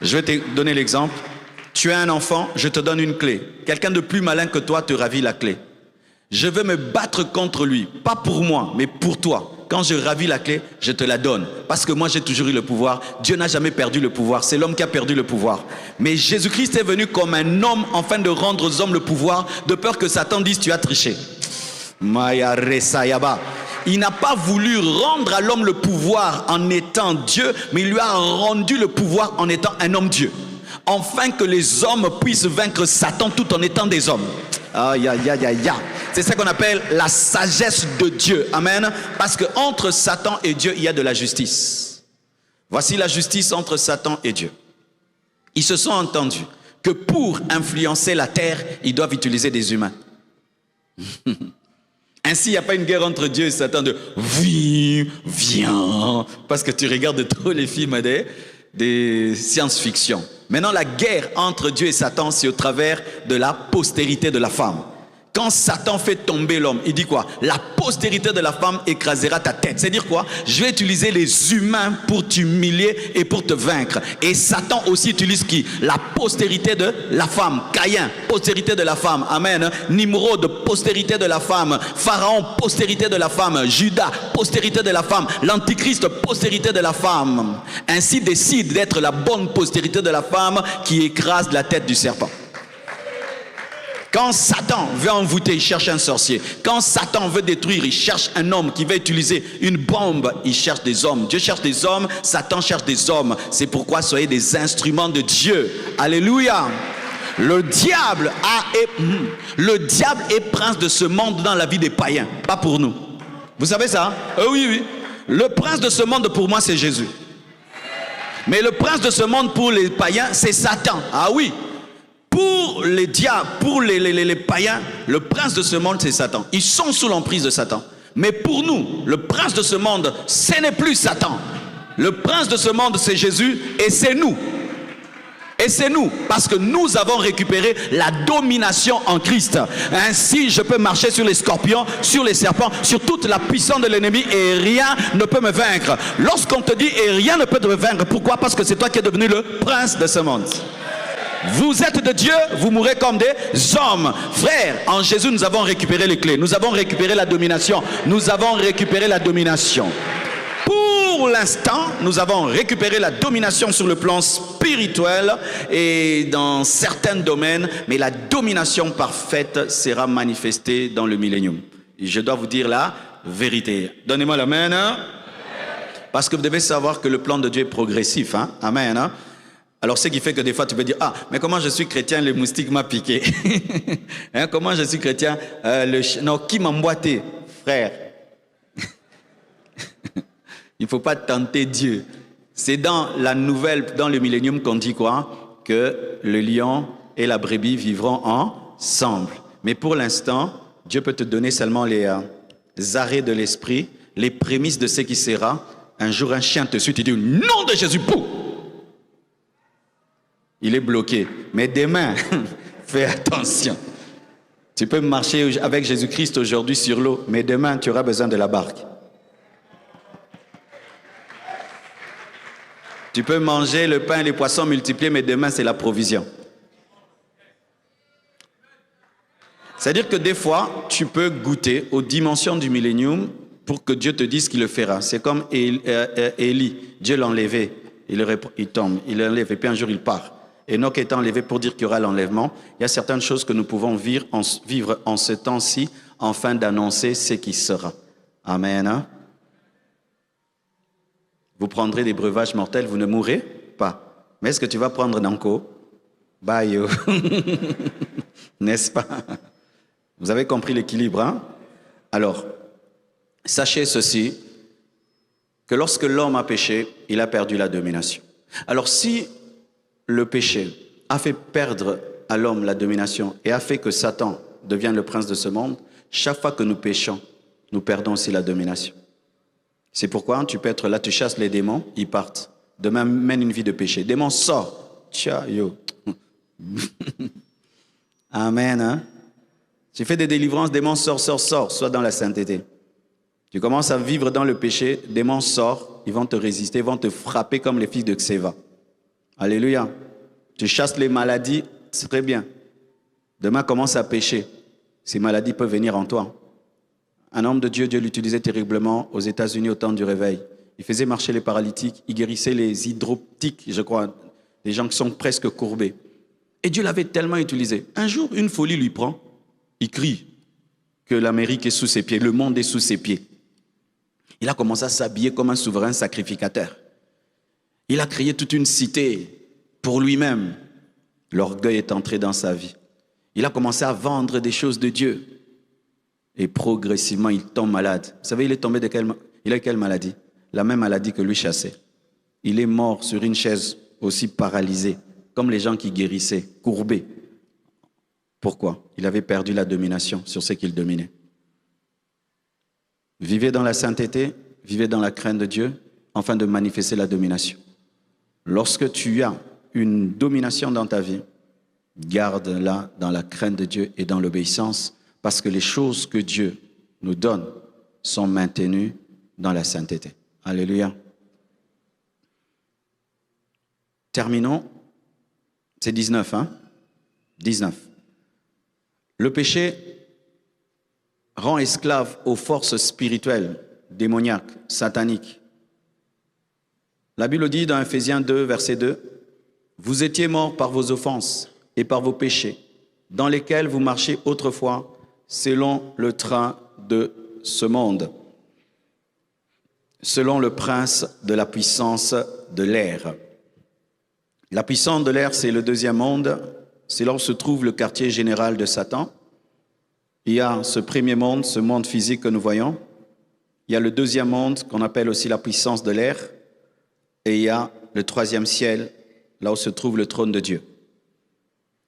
Je vais te donner l'exemple. Tu as un enfant, je te donne une clé. Quelqu'un de plus malin que toi te ravit la clé. Je vais me battre contre lui, pas pour moi, mais pour toi. Quand je ravis la clé, je te la donne. Parce que moi, j'ai toujours eu le pouvoir. Dieu n'a jamais perdu le pouvoir. C'est l'homme qui a perdu le pouvoir. Mais Jésus-Christ est venu comme un homme afin de rendre aux hommes le pouvoir, de peur que Satan dise, tu as triché. Maya Resayaba. Il n'a pas voulu rendre à l'homme le pouvoir en étant Dieu, mais il lui a rendu le pouvoir en étant un homme Dieu. Afin que les hommes puissent vaincre Satan tout en étant des hommes. Aïe, aïe, aïe, aïe. C'est ça qu'on appelle la sagesse de Dieu. Amen. Parce qu'entre Satan et Dieu, il y a de la justice. Voici la justice entre Satan et Dieu. Ils se sont entendus que pour influencer la terre, ils doivent utiliser des humains. Ainsi, il n'y a pas une guerre entre Dieu et Satan de « viens », parce que tu regardes trop les films des science-fiction. Maintenant, la guerre entre Dieu et Satan, c'est au travers de la postérité de la femme. Quand Satan fait tomber l'homme, il dit quoi? La postérité de la femme écrasera ta tête. C'est-à-dire quoi? Je vais utiliser les humains pour t'humilier et pour te vaincre. Et Satan aussi utilise qui? La postérité de la femme. Caïn, postérité de la femme. Amen. Nimrod, postérité de la femme. Pharaon, postérité de la femme. Judas, postérité de la femme. L'Antichrist, postérité de la femme. Ainsi décide d'être la bonne postérité de la femme qui écrase la tête du serpent. Quand Satan veut envoûter, il cherche un sorcier. Quand Satan veut détruire, il cherche un homme qui va utiliser une bombe. Il cherche des hommes. Dieu cherche des hommes, Satan cherche des hommes. C'est pourquoi soyez des instruments de Dieu. Alléluia. Le diable est prince de ce monde dans la vie des païens, pas pour nous. Vous savez ça? Oui, oui. Le prince de ce monde pour moi, c'est Jésus. Mais le prince de ce monde pour les païens, c'est Satan. Ah oui. Pour les diables, pour les païens, le prince de ce monde, c'est Satan. Ils sont sous l'emprise de Satan. Mais pour nous, le prince de ce monde, ce n'est plus Satan. Le prince de ce monde, c'est Jésus et c'est nous. Et c'est nous, parce que nous avons récupéré la domination en Christ. Ainsi, je peux marcher sur les scorpions, sur les serpents, sur toute la puissance de l'ennemi et rien ne peut me vaincre. Lorsqu'on te dit et rien ne peut te vaincre, pourquoi? Parce que c'est toi qui es devenu le prince de ce monde. Vous êtes de Dieu, vous mourrez comme des hommes. Frères, en Jésus, nous avons récupéré les clés. Nous avons récupéré la domination. Nous avons récupéré la domination. Pour l'instant, nous avons récupéré la domination sur le plan spirituel et dans certains domaines, mais la domination parfaite sera manifestée dans le millénium. Et je dois vous dire la vérité. Donnez-moi l'amen. Hein? Parce que vous devez savoir que le plan de Dieu est progressif. Hein? Amen. Hein? Alors, ce qui fait que des fois, tu peux dire, ah, mais comment je suis chrétien, le moustique m'a piqué. Hein, comment je suis chrétien, non, qui m'a emboîté, frère. Il ne faut pas tenter Dieu. C'est dans la nouvelle, dans le millénium qu'on dit quoi? Que le lion et la brebis vivront ensemble. Mais pour l'instant, Dieu peut te donner seulement les arrêts de l'esprit, les prémices de ce qui sera. Un jour, un chien te suit, tu dis, au nom de Jésus, pouf! Il est bloqué. Mais demain, fais attention. Tu peux marcher avec Jésus-Christ aujourd'hui sur l'eau, mais demain, tu auras besoin de la barque. Tu peux manger le pain et les poissons multipliés, mais demain, c'est la provision. C'est-à-dire que des fois, tu peux goûter aux dimensions du millénium pour que Dieu te dise qu'il le fera. C'est comme Élie. Dieu l'a enlevé. Il tombe. Il l'enlève et puis un jour, il part. Enoch est enlevé pour dire qu'il y aura l'enlèvement. Il y a certaines choses que nous pouvons vivre en ce temps-ci afin d'annoncer ce qui sera. Amen. Hein? Vous prendrez des breuvages mortels, vous ne mourrez pas. Mais est-ce que tu vas prendre Nanko? Bayo. N'est-ce pas? Vous avez compris l'équilibre, hein? Alors, sachez ceci, que lorsque l'homme a péché, il a perdu la domination. Alors si le péché a fait perdre à l'homme la domination et a fait que Satan devienne le prince de ce monde, chaque fois que nous péchons, nous perdons aussi la domination. C'est pourquoi tu peux être là, tu chasses les démons, ils partent. Demain, mène une vie de péché. Démon sort. Tcha, yo. Amen. Hein? Tu fais des délivrances, démon sort, sois dans la sainteté. Tu commences à vivre dans le péché, démon sort, ils vont te résister, ils vont te frapper comme les fils de Xéva. Alléluia. Tu chasses les maladies, c'est très bien. Demain, commence à pécher. Ces maladies peuvent venir en toi. Un homme de Dieu, Dieu l'utilisait terriblement aux États-Unis au temps du réveil. Il faisait marcher les paralytiques, il guérissait les hydroptiques, je crois, des gens qui sont presque courbés. Et Dieu l'avait tellement utilisé. Un jour, une folie lui prend, il crie. que l'Amérique est sous ses pieds, le monde est sous ses pieds. Il a commencé à s'habiller comme un souverain sacrificateur. Il a créé toute une cité pour lui-même. L'orgueil est entré dans sa vie. Il a commencé à vendre des choses de Dieu. Et progressivement, il tombe malade. Vous savez, il est tombé de il a quelle maladie? La même maladie que lui chassait. Il est mort sur une chaise aussi paralysé, comme les gens qui guérissaient, courbés. Pourquoi? Il avait perdu la domination sur ce qu'il dominait. Vivez dans la sainteté, vivez dans la crainte de Dieu, afin de manifester la domination. Lorsque tu as une domination dans ta vie, garde-la dans la crainte de Dieu et dans l'obéissance, parce que les choses que Dieu nous donne sont maintenues dans la sainteté. Alléluia. Terminons. C'est 19, hein? 19. Le péché rend esclave aux forces spirituelles, démoniaques, sataniques. La Bible dit dans Ephésiens 2, verset 2, « Vous étiez morts par vos offenses et par vos péchés, dans lesquels vous marchiez autrefois, selon le train de ce monde, selon le prince de la puissance de l'air. » La puissance de l'air, c'est le deuxième monde. C'est là où se trouve le quartier général de Satan. Il y a ce premier monde, ce monde physique que nous voyons. Il y a le deuxième monde qu'on appelle aussi la puissance de l'air. Et il y a le troisième ciel, là où se trouve le trône de Dieu.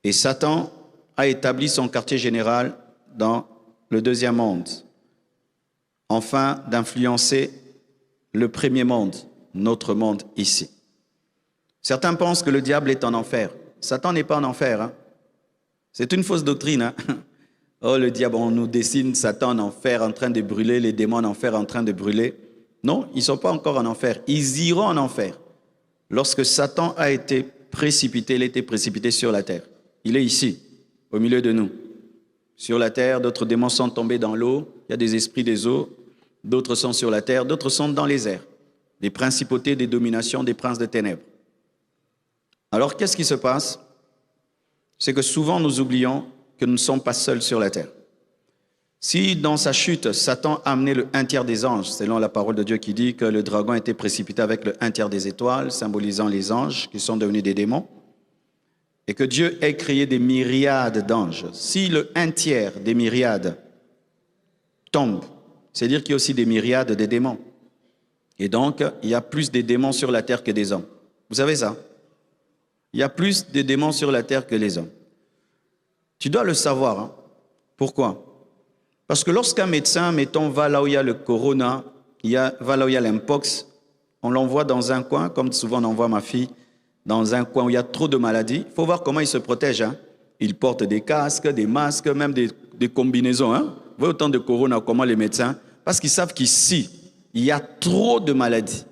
Et Satan a établi son quartier général dans le deuxième monde, afin d'influencer le premier monde, notre monde ici. Certains pensent que le diable est en enfer. Satan n'est pas en enfer. Hein? C'est une fausse doctrine. Hein? Oh, le diable, on nous dessine Satan en enfer en train de brûler, les démons en enfer en train de brûler. Non, ils ne sont pas encore en enfer. Ils iront en enfer. Lorsque Satan a été précipité, il a été précipité sur la terre. Il est ici, au milieu de nous. Sur la terre, d'autres démons sont tombés dans l'eau. Il y a des esprits des eaux. D'autres sont sur la terre, d'autres sont dans les airs. Des principautés, des dominations, des princes de ténèbres. Alors, qu'est-ce qui se passe? C'est que souvent, nous oublions que nous ne sommes pas seuls sur la terre. Si, dans sa chute, Satan a amené le 1/3 des anges, selon la parole de Dieu qui dit que le dragon a été précipité avec le 1/3 des étoiles, symbolisant les anges qui sont devenus des démons, et que Dieu ait créé des myriades d'anges, si le 1/3 des myriades tombe, c'est-à-dire qu'il y a aussi des myriades de démons. Et donc, il y a plus de démons sur la terre que des hommes. Vous savez ça? Il y a plus de démons sur la terre que les hommes. Tu dois le savoir. Hein? Pourquoi? Parce que lorsqu'un médecin, mettons, va là où il y a le corona, va là où il y a l'impox, on l'envoie dans un coin, comme souvent on envoie ma fille, dans un coin où il y a trop de maladies. Il faut voir comment il se protège. Hein? Il porte des casques, des masques, même des combinaisons. Hein? Vous voyez autant de corona, comment les médecins? Parce qu'ils savent qu'ici, il y a trop de maladies.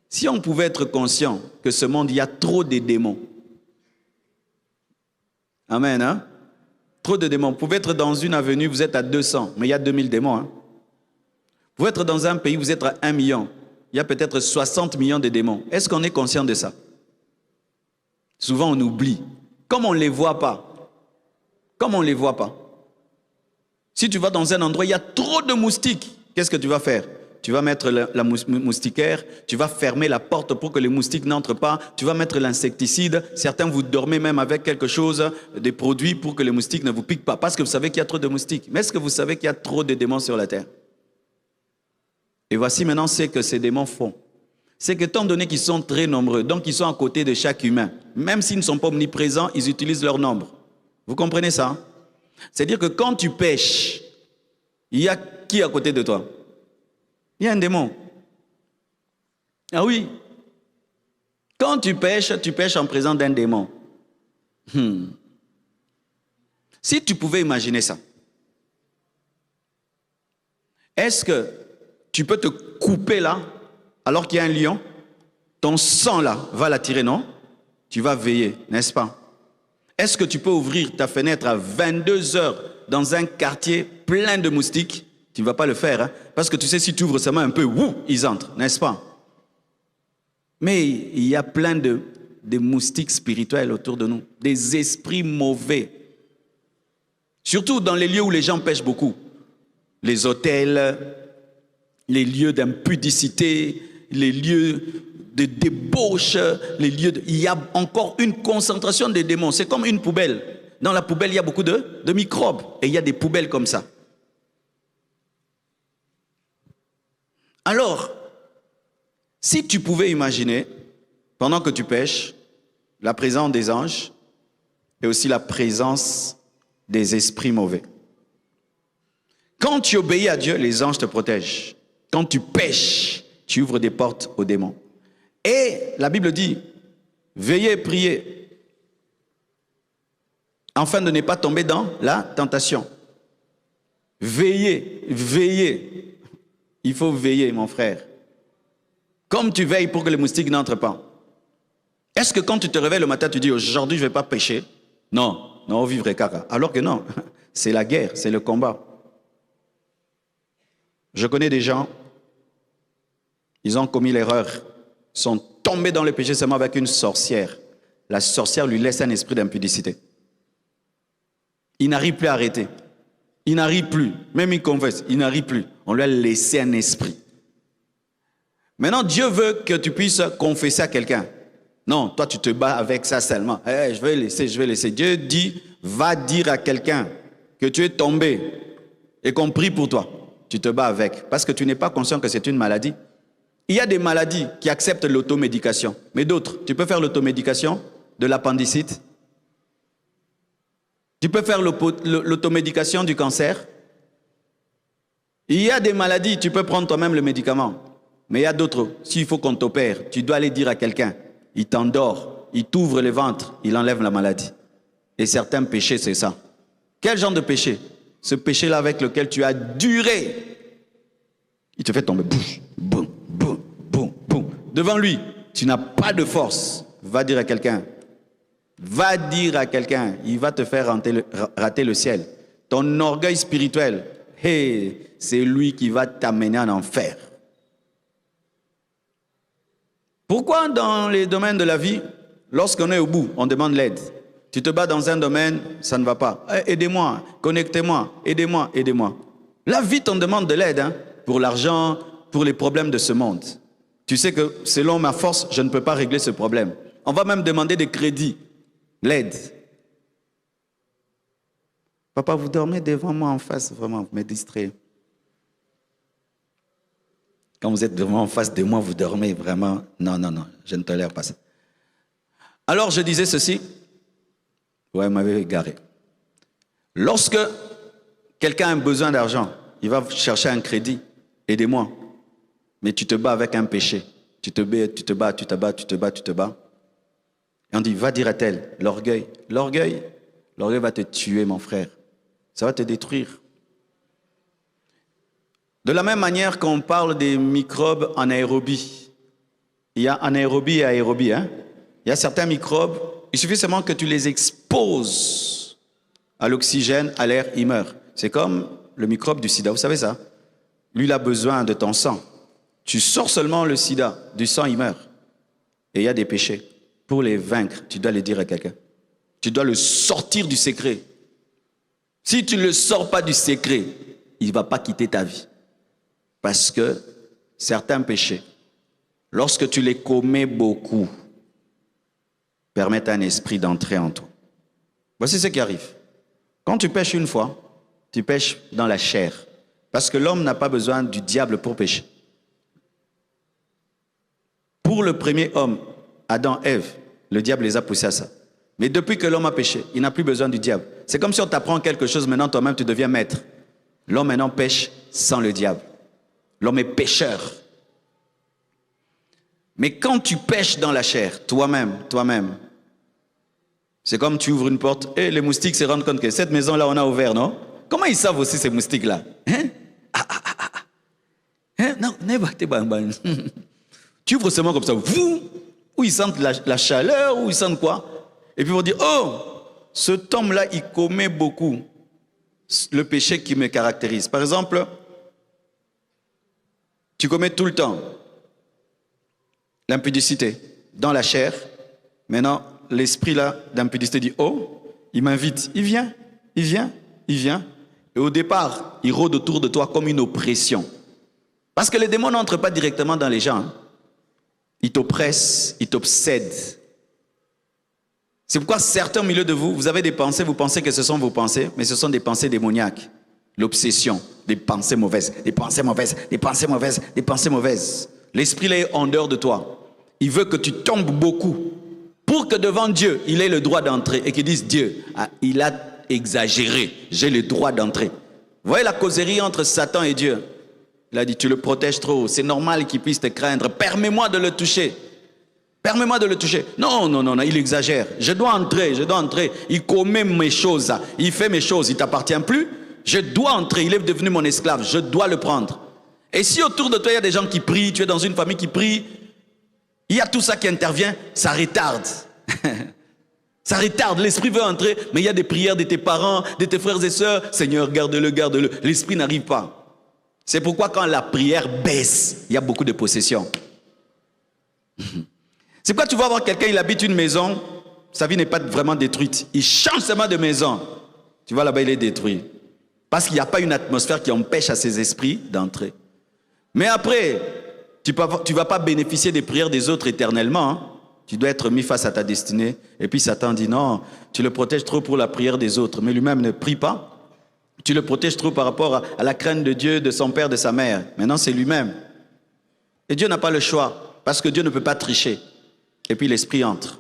Si on pouvait être conscient que ce monde, il y a trop de démons. Amen, hein? Trop de démons. Vous pouvez être dans une avenue, vous êtes à 200, mais il y a 2000 démons. Hein? Vous pouvez être dans un pays, vous êtes à 1 million. Il y a peut-être 60 millions de démons. Est-ce qu'on est conscient de ça? Souvent, on oublie. Comme on ne les voit pas. Comme on ne les voit pas. Si tu vas dans un endroit, il y a trop de moustiques. Qu'est-ce que tu vas faire? Tu vas mettre la moustiquaire, tu vas fermer la porte pour que les moustiques n'entrent pas, tu vas mettre l'insecticide, certains vous dormez même avec quelque chose, des produits pour que les moustiques ne vous piquent pas, parce que vous savez qu'il y a trop de moustiques. Mais est-ce que vous savez qu'il y a trop de démons sur la terre? Et voici maintenant ce que ces démons font. C'est que étant donné qu'ils sont très nombreux, donc ils sont à côté de chaque humain, même s'ils ne sont pas omniprésents, ils utilisent leur nombre. Vous comprenez ça? C'est-à-dire que quand tu pêches, il y a qui à côté de toi? Il y a un démon. Ah oui. Quand tu pêches en présence d'un démon. Si tu pouvais imaginer ça, est-ce que tu peux te couper là, alors qu'il y a un lion? Ton sang là va l'attirer, non? Tu vas veiller, n'est-ce pas? Est-ce que tu peux ouvrir ta fenêtre à 22 heures dans un quartier plein de moustiques? Tu ne vas pas le faire, hein? Parce que tu sais, si tu ouvres seulement un peu, ils entrent, n'est-ce pas? Mais il y a plein de moustiques spirituels autour de nous, des esprits mauvais. Surtout dans les lieux où les gens pêchent beaucoup. les hôtels, les lieux d'impudicité, les lieux de débauche, il y a encore une concentration de démons. C'est comme une poubelle. Dans la poubelle, il y a beaucoup de microbes. Et il y a des poubelles comme ça. Alors, si tu pouvais imaginer, pendant que tu pêches, la présence des anges et aussi la présence des esprits mauvais. Quand tu obéis à Dieu, les anges te protègent. Quand tu pêches, tu ouvres des portes aux démons. Et la Bible dit, veillez et priez, afin de ne pas tomber dans la tentation. Veillez, veillez. Il faut veiller, mon frère. Comme tu veilles pour que les moustiques n'entrent pas. Est-ce que quand tu te réveilles le matin, tu dis, aujourd'hui, je ne vais pas pécher? Non, non, vivre caca. Alors que non, c'est la guerre, c'est le combat. Je connais des gens, ils ont commis l'erreur, sont tombés dans le péché seulement avec une sorcière. La sorcière lui laisse un esprit d'impudicité. Il n'arrive plus à arrêter. Il n'arrive plus. Même il confesse, il n'arrive plus. On lui a laissé un esprit. Maintenant, Dieu veut que tu puisses confesser à quelqu'un. Non, toi tu te bats avec ça seulement. Je vais laisser. Dieu dit, va dire à quelqu'un que tu es tombé et qu'on prie pour toi. Tu te bats avec. Parce que tu n'es pas conscient que c'est une maladie. Il y a des maladies qui acceptent l'automédication. Mais d'autres, tu peux faire l'automédication de l'appendicite. Tu peux faire l'automédication du cancer. Il y a des maladies, tu peux prendre toi-même le médicament. Mais il y a d'autres, s'il faut qu'on t'opère, tu dois aller dire à quelqu'un. Il t'endort, il t'ouvre le ventre, il enlève la maladie. Et certains péchés, c'est ça. Quel genre de péché? Ce péché-là avec lequel tu as duré. Il te fait tomber. Boum, boum, boum, boum. Devant lui, tu n'as pas de force. Va dire à quelqu'un. Va dire à quelqu'un. Il va te faire rater le ciel. Ton orgueil spirituel, c'est lui qui va t'amener en enfer. Pourquoi dans les domaines de la vie, lorsqu'on est au bout, on demande l'aide? Tu te bats dans un domaine, ça ne va pas. Aidez-moi, connectez-moi, aidez-moi, aidez-moi. Là, vite, on demande de l'aide, hein, pour l'argent, pour les problèmes de ce monde. Tu sais que selon ma force, je ne peux pas régler ce problème. On va même demander des crédits, l'aide. Papa, vous dormez devant moi en face, vraiment, vous me distrayez. Quand vous êtes vraiment en face de moi, vous dormez vraiment. Non, non, non, je ne tolère pas ça. Alors, je disais ceci. Ouais, vous m'avez égaré. Lorsque quelqu'un a besoin d'argent, il va chercher un crédit. Aidez-moi. Mais tu te bats avec un péché. Tu te bats. Et on dit, va dire à tel, l'orgueil. L'orgueil va te tuer, mon frère. Ça va te détruire. De la même manière qu'on parle des microbes en aérobie. Il y a anaérobie et aérobie. Hein? Il y a certains microbes, il suffit seulement que tu les exposes à l'oxygène, à l'air, ils meurent. C'est comme le microbe du sida, vous savez ça? Lui, il a besoin de ton sang. Tu sors seulement le sida, du sang, il meurt. Et il y a des péchés. Pour les vaincre, tu dois les dire à quelqu'un. Tu dois le sortir du secret. Si tu ne le sors pas du secret, il ne va pas quitter ta vie. Parce que certains péchés, lorsque tu les commets beaucoup, permettent à un esprit d'entrer en toi. Voici ce qui arrive. Quand tu pêches une fois, tu pêches dans la chair. Parce que l'homme n'a pas besoin du diable pour pécher. Pour le premier homme, Adam, Ève, le diable les a poussés à ça. Mais depuis que l'homme a péché, il n'a plus besoin du diable. C'est comme si on t'apprend quelque chose, maintenant toi-même tu deviens maître. L'homme maintenant pêche sans le diable. L'homme est pécheur. Mais quand tu pêches dans la chair, toi-même, c'est comme tu ouvres une porte et les moustiques se rendent compte que cette maison-là, on a ouvert, non? Comment ils savent aussi ces moustiques-là? Non, tu ouvres seulement comme ça, ou ils sentent la chaleur, ou ils sentent quoi? Et puis ils vont dire, oh, cet homme-là, il commet beaucoup le péché qui me caractérise. Par exemple, tu commets tout le temps l'impudicité dans la chair. Maintenant, l'esprit là d'impudicité dit, oh, il m'invite, il vient. Et Et au départ, ils rôdent autour de toi comme une oppression. Parce que les démons n'entrent pas directement dans les gens. Hein. Ils t'oppressent, ils t'obsèdent. C'est pourquoi certains au milieu de vous, vous avez des pensées, vous pensez que ce sont vos pensées, mais ce sont des pensées démoniaques. L'obsession, des pensées mauvaises, des pensées mauvaises, des pensées mauvaises, des pensées mauvaises. L'esprit là est en dehors de toi. Il veut que tu tombes beaucoup pour que devant Dieu, il ait le droit d'entrer et qu'il dise Dieu, il a exagéré, j'ai le droit d'entrer. Vous voyez la causerie entre Satan et Dieu. Il a dit, tu le protèges trop, c'est normal qu'il puisse te craindre, permets-moi de le toucher. Permets-moi de le toucher. Non, non, non, non, il exagère. Je dois entrer, je dois entrer. Il commet mes choses, il fait mes choses, il ne t'appartient plus. Je dois entrer, il est devenu mon esclave, je dois le prendre. Et si autour de toi, il y a des gens qui prient, tu es dans une famille qui prie, il y a tout ça qui intervient, ça retarde. Ça retarde, l'esprit veut entrer, mais il y a des prières de tes parents, de tes frères et sœurs. Seigneur, garde-le, garde-le. L'esprit n'arrive pas. C'est pourquoi quand la prière baisse, il y a beaucoup de possession. C'est pourquoi tu vas voir quelqu'un, il habite une maison, sa vie n'est pas vraiment détruite. Il change seulement de maison. Tu vois là-bas, il est détruit. Parce qu'il n'y a pas une atmosphère qui empêche à ses esprits d'entrer. Mais après, tu ne vas pas bénéficier des prières des autres éternellement. Hein. Tu dois être mis face à ta destinée. Et puis Satan dit non, tu le protèges trop pour la prière des autres. Mais lui-même ne prie pas. Tu le protèges trop par rapport à la crainte de Dieu, de son père, de sa mère. Maintenant, c'est lui-même. Et Dieu n'a pas le choix. Parce que Dieu ne peut pas tricher. Et puis l'esprit entre.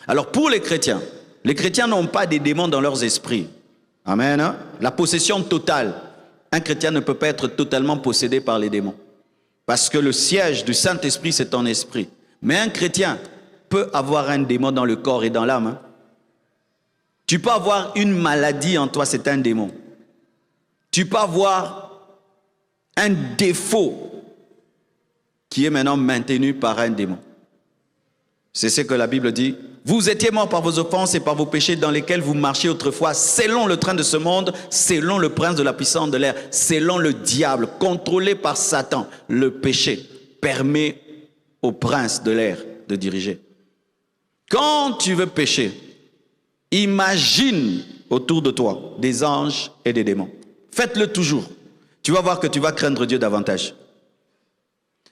Alors pour les chrétiens n'ont pas des démons dans leurs esprits. Amen. Hein? La possession totale. Un chrétien ne peut pas être totalement possédé par les démons. Parce que le siège du Saint-Esprit, c'est ton esprit. Mais un chrétien peut avoir un démon dans le corps et dans l'âme. Hein? Tu peux avoir une maladie en toi, c'est un démon. Tu peux avoir un défaut qui est maintenant maintenu par un démon. C'est ce que la Bible dit. Vous étiez morts par vos offenses et par vos péchés dans lesquels vous marchiez autrefois, selon le train de ce monde, selon le prince de la puissance de l'air, selon le diable, contrôlé par Satan. Le péché permet au prince de l'air de diriger. Quand tu veux pécher, imagine autour de toi des anges et des démons. Faites-le toujours. Tu vas voir que tu vas craindre Dieu davantage.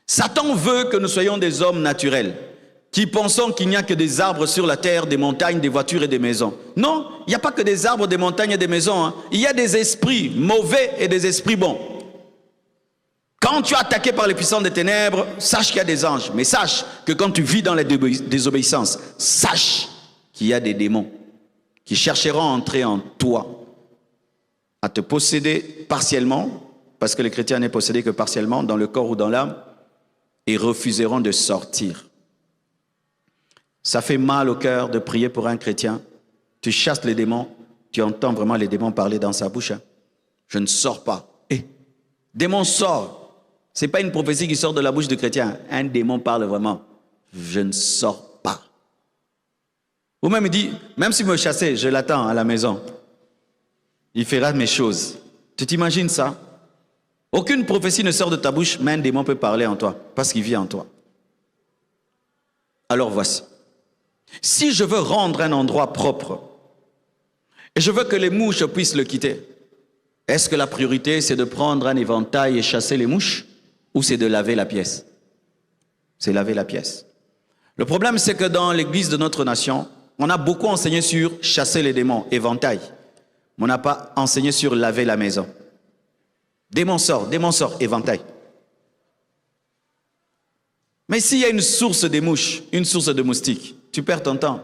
Satan veut que nous soyons des hommes naturels, qui pensons qu'il n'y a que des arbres sur la terre, des montagnes, des voitures et des maisons. Non, il n'y a pas que des arbres, des montagnes et des maisons. Hein. Il y a des esprits mauvais et des esprits bons. Quand tu es attaqué par les puissants des ténèbres, sache qu'il y a des anges. Mais sache que quand tu vis dans la désobéissance, sache qu'il y a des démons qui chercheront à entrer en toi, à te posséder partiellement, parce que le chrétien n'est possédé que partiellement, dans le corps ou dans l'âme, et refuseront de sortir. Ça fait mal au cœur de prier pour un chrétien. Tu chasses les démons, tu entends vraiment les démons parler dans sa bouche. Hein. Je ne sors pas. Démon sort. Ce n'est pas une prophétie qui sort de la bouche du chrétien. Un démon parle vraiment. Je ne sors pas. Ou même il dit, même s'il me chassait, je l'attends à la maison. Il fera mes choses. Tu t'imagines ça? Aucune prophétie ne sort de ta bouche, mais un démon peut parler en toi, parce qu'il vit en toi. Alors voici. Si je veux rendre un endroit propre, et je veux que les mouches puissent le quitter, est-ce que la priorité c'est de prendre un éventail et chasser les mouches, ou c'est de laver la pièce? C'est laver la pièce. Le problème c'est que dans l'église de notre nation, on a beaucoup enseigné sur chasser les démons, éventail, mais on n'a pas enseigné sur laver la maison. Démon sort, éventail. Mais s'il y a une source de mouches, une source de moustiques, tu perds ton temps.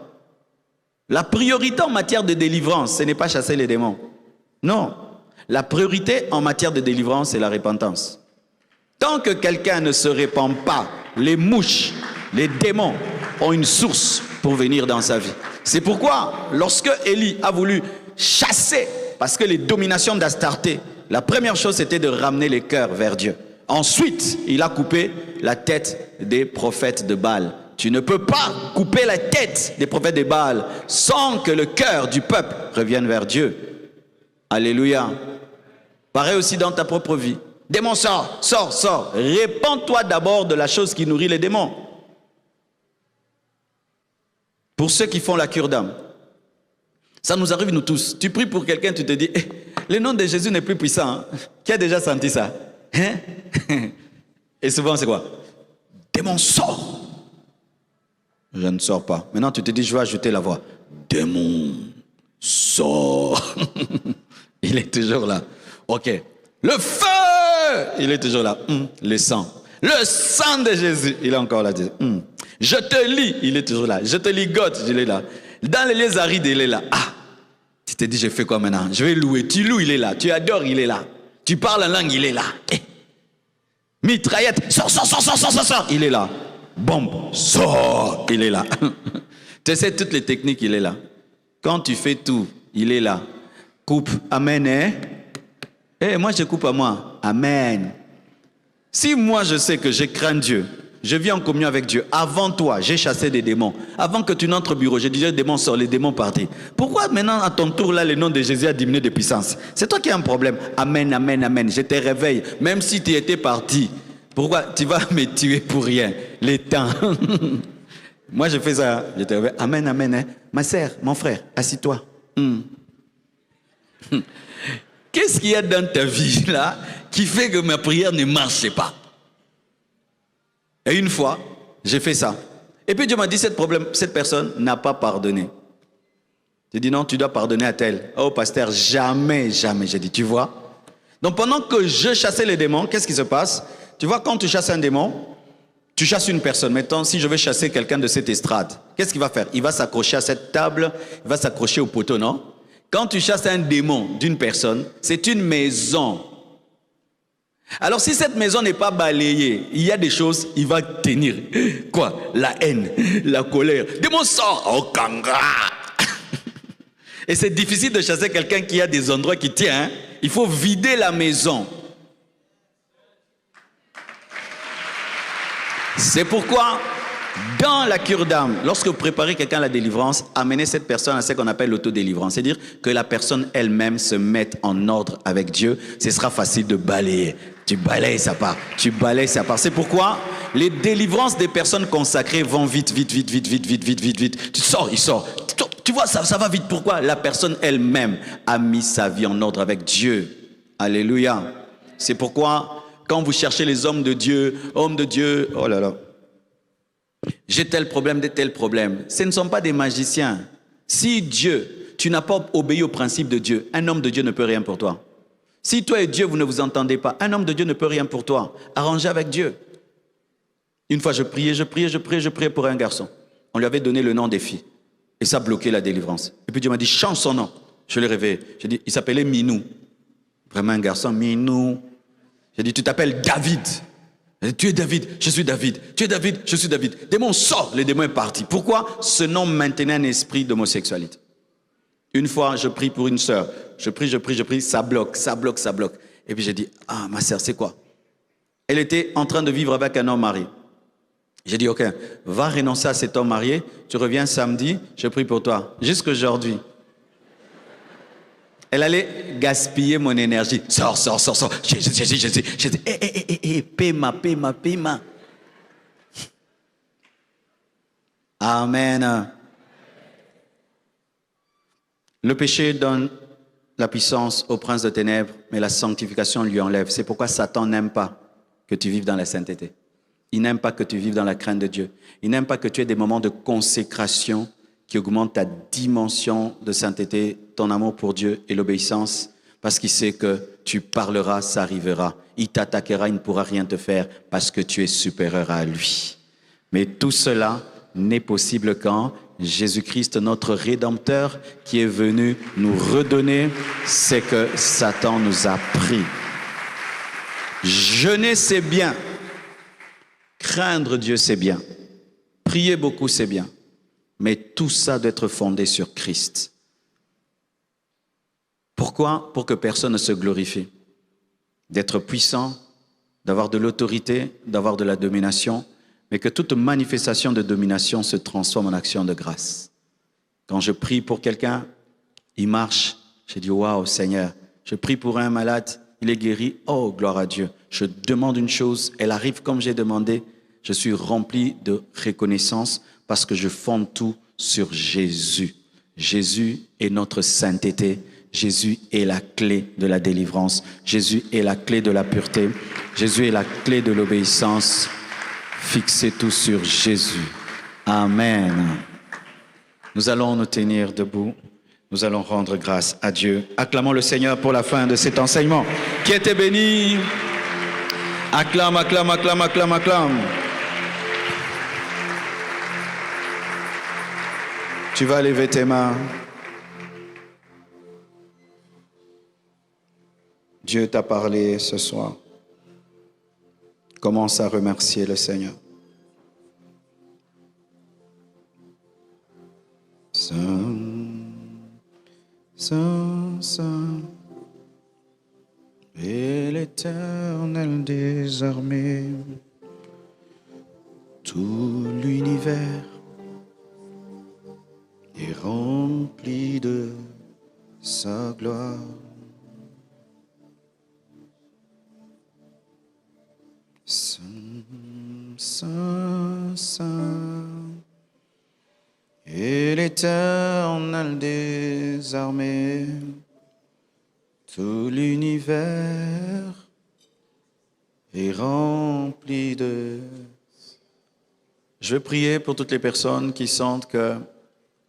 La priorité en matière de délivrance, ce n'est pas chasser les démons. Non. La priorité en matière de délivrance, c'est la repentance. Tant que quelqu'un ne se répand pas, les mouches, les démons ont une source pour venir dans sa vie. C'est pourquoi, lorsque Élie a voulu chasser, parce que les dominations d'Astarté, la première chose c'était de ramener les cœurs vers Dieu. Ensuite, il a coupé la tête des prophètes de Baal. Tu ne peux pas couper la tête des prophètes de Baal sans que le cœur du peuple revienne vers Dieu. Alléluia. Pareil aussi dans ta propre vie. Démon, sors. Répands-toi d'abord de la chose qui nourrit les démons. Pour ceux qui font la cure d'âme. Ça nous arrive nous tous. Tu pries pour quelqu'un, tu te dis, Le nom de Jésus n'est plus puissant. Hein? Qui a déjà senti ça? Hein? Et souvent, c'est quoi? Démon, sort. Je ne sors pas. Maintenant, tu te dis, je vais ajouter la voix. Démon, sort. Il est toujours là. Ok. Le feu, il est toujours là. Le sang. Le sang de Jésus, il est encore là. Je te lis, il est toujours là. Je te ligote, il est là. Dans les lieux arides, il est là. Ah, tu te dis, je fais quoi maintenant? Je vais louer. Tu loues, il est là. Tu adores, il est là. Tu parles en langue, il est là. Mitraillette, sors, il est là. Bombe, sors, il est là. Tu sais, toutes les techniques, il est là. Quand tu fais tout, il est là. Coupe, amen, hein? Moi, je coupe à moi. Amen. Si moi, je sais que je crains Dieu, je vis en communion avec Dieu. Avant toi, j'ai chassé des démons. Avant que tu n'entres au bureau, j'ai dit, les démons sortent, les démons partent. Pourquoi maintenant, à ton tour, là, le nom de Jésus a diminué de puissance? C'est toi qui as un problème. Amen, amen, amen. Je te réveille. Même si tu étais parti. Pourquoi? Tu vas me tuer pour rien. Les temps. Moi, je fais ça. Je te réveille. Amen, amen. Hein? Ma sœur, mon frère, assis-toi. Qu'est-ce qu'il y a dans ta vie, là, qui fait que ma prière ne marche pas? Et une fois, j'ai fait ça. Et puis Dieu m'a dit, cette personne n'a pas pardonné. J'ai dit, non, tu dois pardonner à tel. Oh, pasteur, jamais, jamais. J'ai dit, tu vois? Donc pendant que je chassais les démons, qu'est-ce qui se passe? Tu vois, quand tu chasses un démon, tu chasses une personne. Maintenant, si je vais chasser quelqu'un de cette estrade, qu'est-ce qu'il va faire? Il va s'accrocher à cette table, il va s'accrocher au poteau, non? Quand tu chasses un démon d'une personne, c'est une maison. Alors si cette maison n'est pas balayée, il y a des choses, il va tenir. Quoi? La haine, la colère. Démon sort. Oh, kanga. Et c'est difficile de chasser quelqu'un qui a des endroits qui tient. Hein? Il faut vider la maison. C'est pourquoi, dans la cure d'âme, lorsque vous préparez quelqu'un à la délivrance, amenez cette personne à ce qu'on appelle l'autodélivrance. C'est-à-dire que la personne elle-même se mette en ordre avec Dieu. Ce sera facile de balayer. Tu balayes, ça part. Tu balayes, ça part. C'est pourquoi les délivrances des personnes consacrées vont vite. Tu sors, il sort. Tu vois, ça va vite. Pourquoi? La personne elle-même a mis sa vie en ordre avec Dieu. Alléluia. C'est pourquoi, quand vous cherchez les hommes de Dieu, oh là là, j'ai tel problème, tel problème. Ce ne sont pas des magiciens. Si Dieu, tu n'as pas obéi au principe de Dieu, un homme de Dieu ne peut rien pour toi. Si toi et Dieu, vous ne vous entendez pas, un homme de Dieu ne peut rien pour toi. Arrangez avec Dieu. Une fois, je priais pour un garçon. On lui avait donné le nom des filles. Et ça bloquait la délivrance. Et puis Dieu m'a dit, change son nom. Je l'ai réveillé. J'ai dit, il s'appelait Minou. Vraiment un garçon, Minou. J'ai dit, tu t'appelles David. Dit, tu es David, je suis David. Tu es David, je suis David. Démon sort, le démon est parti. Pourquoi? Ce nom maintenait un esprit d'homosexualité. Une fois, je prie pour une sœur. Je prie, ça bloque. Et puis j'ai dit, ah, ma sœur, c'est quoi? Elle était en train de vivre avec un homme marié. J'ai dit, ok, va renoncer à cet homme marié. Tu reviens samedi, je prie pour toi. Jusqu'aujourd'hui. Elle allait gaspiller mon énergie. Sors. J'ai dit, paie-ma. Amen. Le péché donne la puissance au prince de ténèbres, mais la sanctification lui enlève. C'est pourquoi Satan n'aime pas que tu vives dans la sainteté. Il n'aime pas que tu vives dans la crainte de Dieu. Il n'aime pas que tu aies des moments de consécration qui augmentent ta dimension de sainteté, ton amour pour Dieu et l'obéissance, parce qu'il sait que tu parleras, ça arrivera. Il t'attaquera, il ne pourra rien te faire parce que tu es supérieur à lui. Mais tout cela n'est possible quand Jésus-Christ, notre Rédempteur, qui est venu nous redonner ce que Satan nous a pris. Jeûner, c'est bien. Craindre Dieu, c'est bien. Prier beaucoup, c'est bien. Mais tout ça doit être fondé sur Christ. Pourquoi? Pour que personne ne se glorifie. D'être puissant, d'avoir de l'autorité, d'avoir de la domination, mais que toute manifestation de domination se transforme en action de grâce. Quand je prie pour quelqu'un, il marche, je dis, waouh Seigneur. Je prie pour un malade, il est guéri, oh gloire à Dieu. Je demande une chose, elle arrive comme j'ai demandé, je suis rempli de reconnaissance parce que je fonde tout sur Jésus. Jésus est notre sainteté. Jésus est la clé de la délivrance. Jésus est la clé de la pureté. Jésus est la clé de l'obéissance. Fixez tout sur Jésus. Amen. Nous allons nous tenir debout. Nous allons rendre grâce à Dieu. Acclamons le Seigneur pour la fin de cet enseignement qui était béni. Acclame, acclame, acclame, acclame, acclame. Tu vas lever tes mains. Dieu t'a parlé ce soir. Commence à remercier le Seigneur. Saint, Saint, Saint, et l'Éternel des armées, tout l'univers est rempli de sa gloire. Saint, Saint, Saint, et l'Éternel des armées, tout l'univers est rempli de... Je vais prier pour toutes les personnes qui sentent que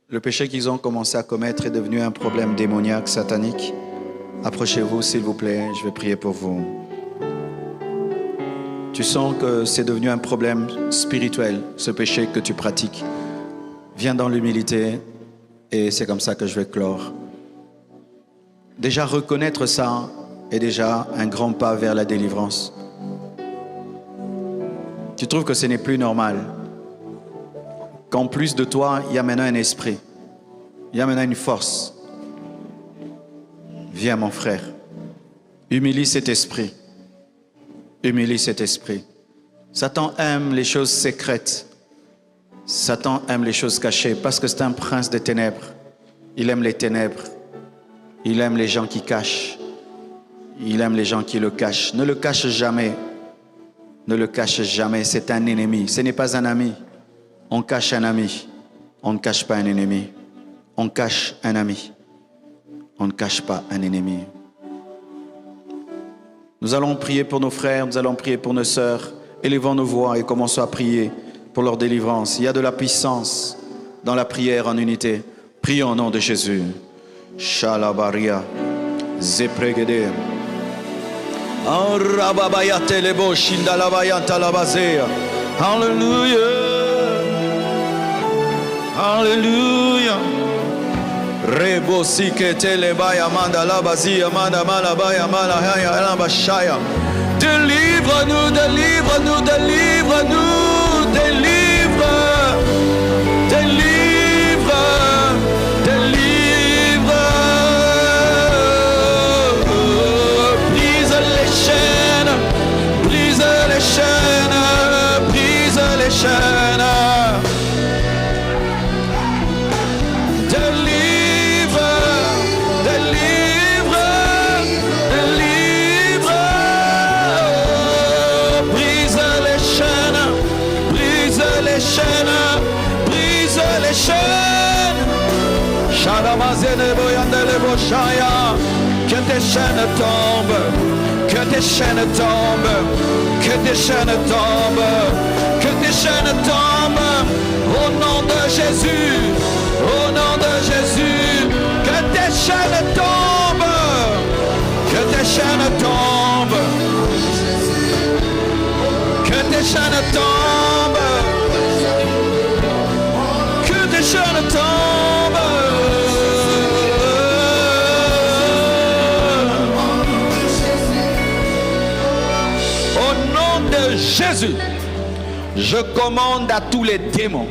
le péché qu'ils ont commencé à commettre est devenu un problème démoniaque, satanique. Approchez-vous, s'il vous plaît, je vais prier pour vous. Tu sens que c'est devenu un problème spirituel, ce péché que tu pratiques. Viens dans l'humilité et c'est comme ça que je vais clore. Déjà reconnaître ça est déjà un grand pas vers la délivrance. Tu trouves que ce n'est plus normal. Qu'en plus de toi, il y a maintenant un esprit. Il y a maintenant une force. Viens mon frère. Humilie cet esprit. Humilie cet esprit. Satan aime les choses secrètes. Satan aime les choses cachées parce que c'est un prince des ténèbres. Il aime les ténèbres. Il aime les gens qui cachent. Il aime les gens qui le cachent. Ne le cache jamais. Ne le cache jamais. C'est un ennemi. Ce n'est pas un ami. On cache un ami. On ne cache pas un ennemi. On cache un ami. On ne cache pas un ennemi. Nous allons prier pour nos frères. Nous allons prier pour nos sœurs. Élevons nos voix et commençons à prier pour leur délivrance. Il y a de la puissance dans la prière en unité. Prions au nom de Jésus. Shalabaria, Zepregede, Arababayate lebo Shindalabayanta labazea. Hallelujah, Hallelujah. Rebo sikete lebaya manda labazia manda malabaya malahaya alabashaya. Délivre-nous, délivre-nous, délivre-nous, délivre, délivre, délivre. Brise les chaînes, brise les chaînes, brise les chaînes. Délivre, délivre, délivre. Brise les chaînes, brise les chaînes, brise les chaînes. Sharamazene boyandele boshaya. Que tes chaînes tombent, que tes chaînes tombent, que tes chaînes tombent, que tes chaînes tombent. Au nom de Jésus, au nom de Jésus, que tes chaînes tombent, que tes chaînes tombent, que tes chaînes tombent, que tes chaînes tombent. Au nom de Jésus, je commande à tous les démons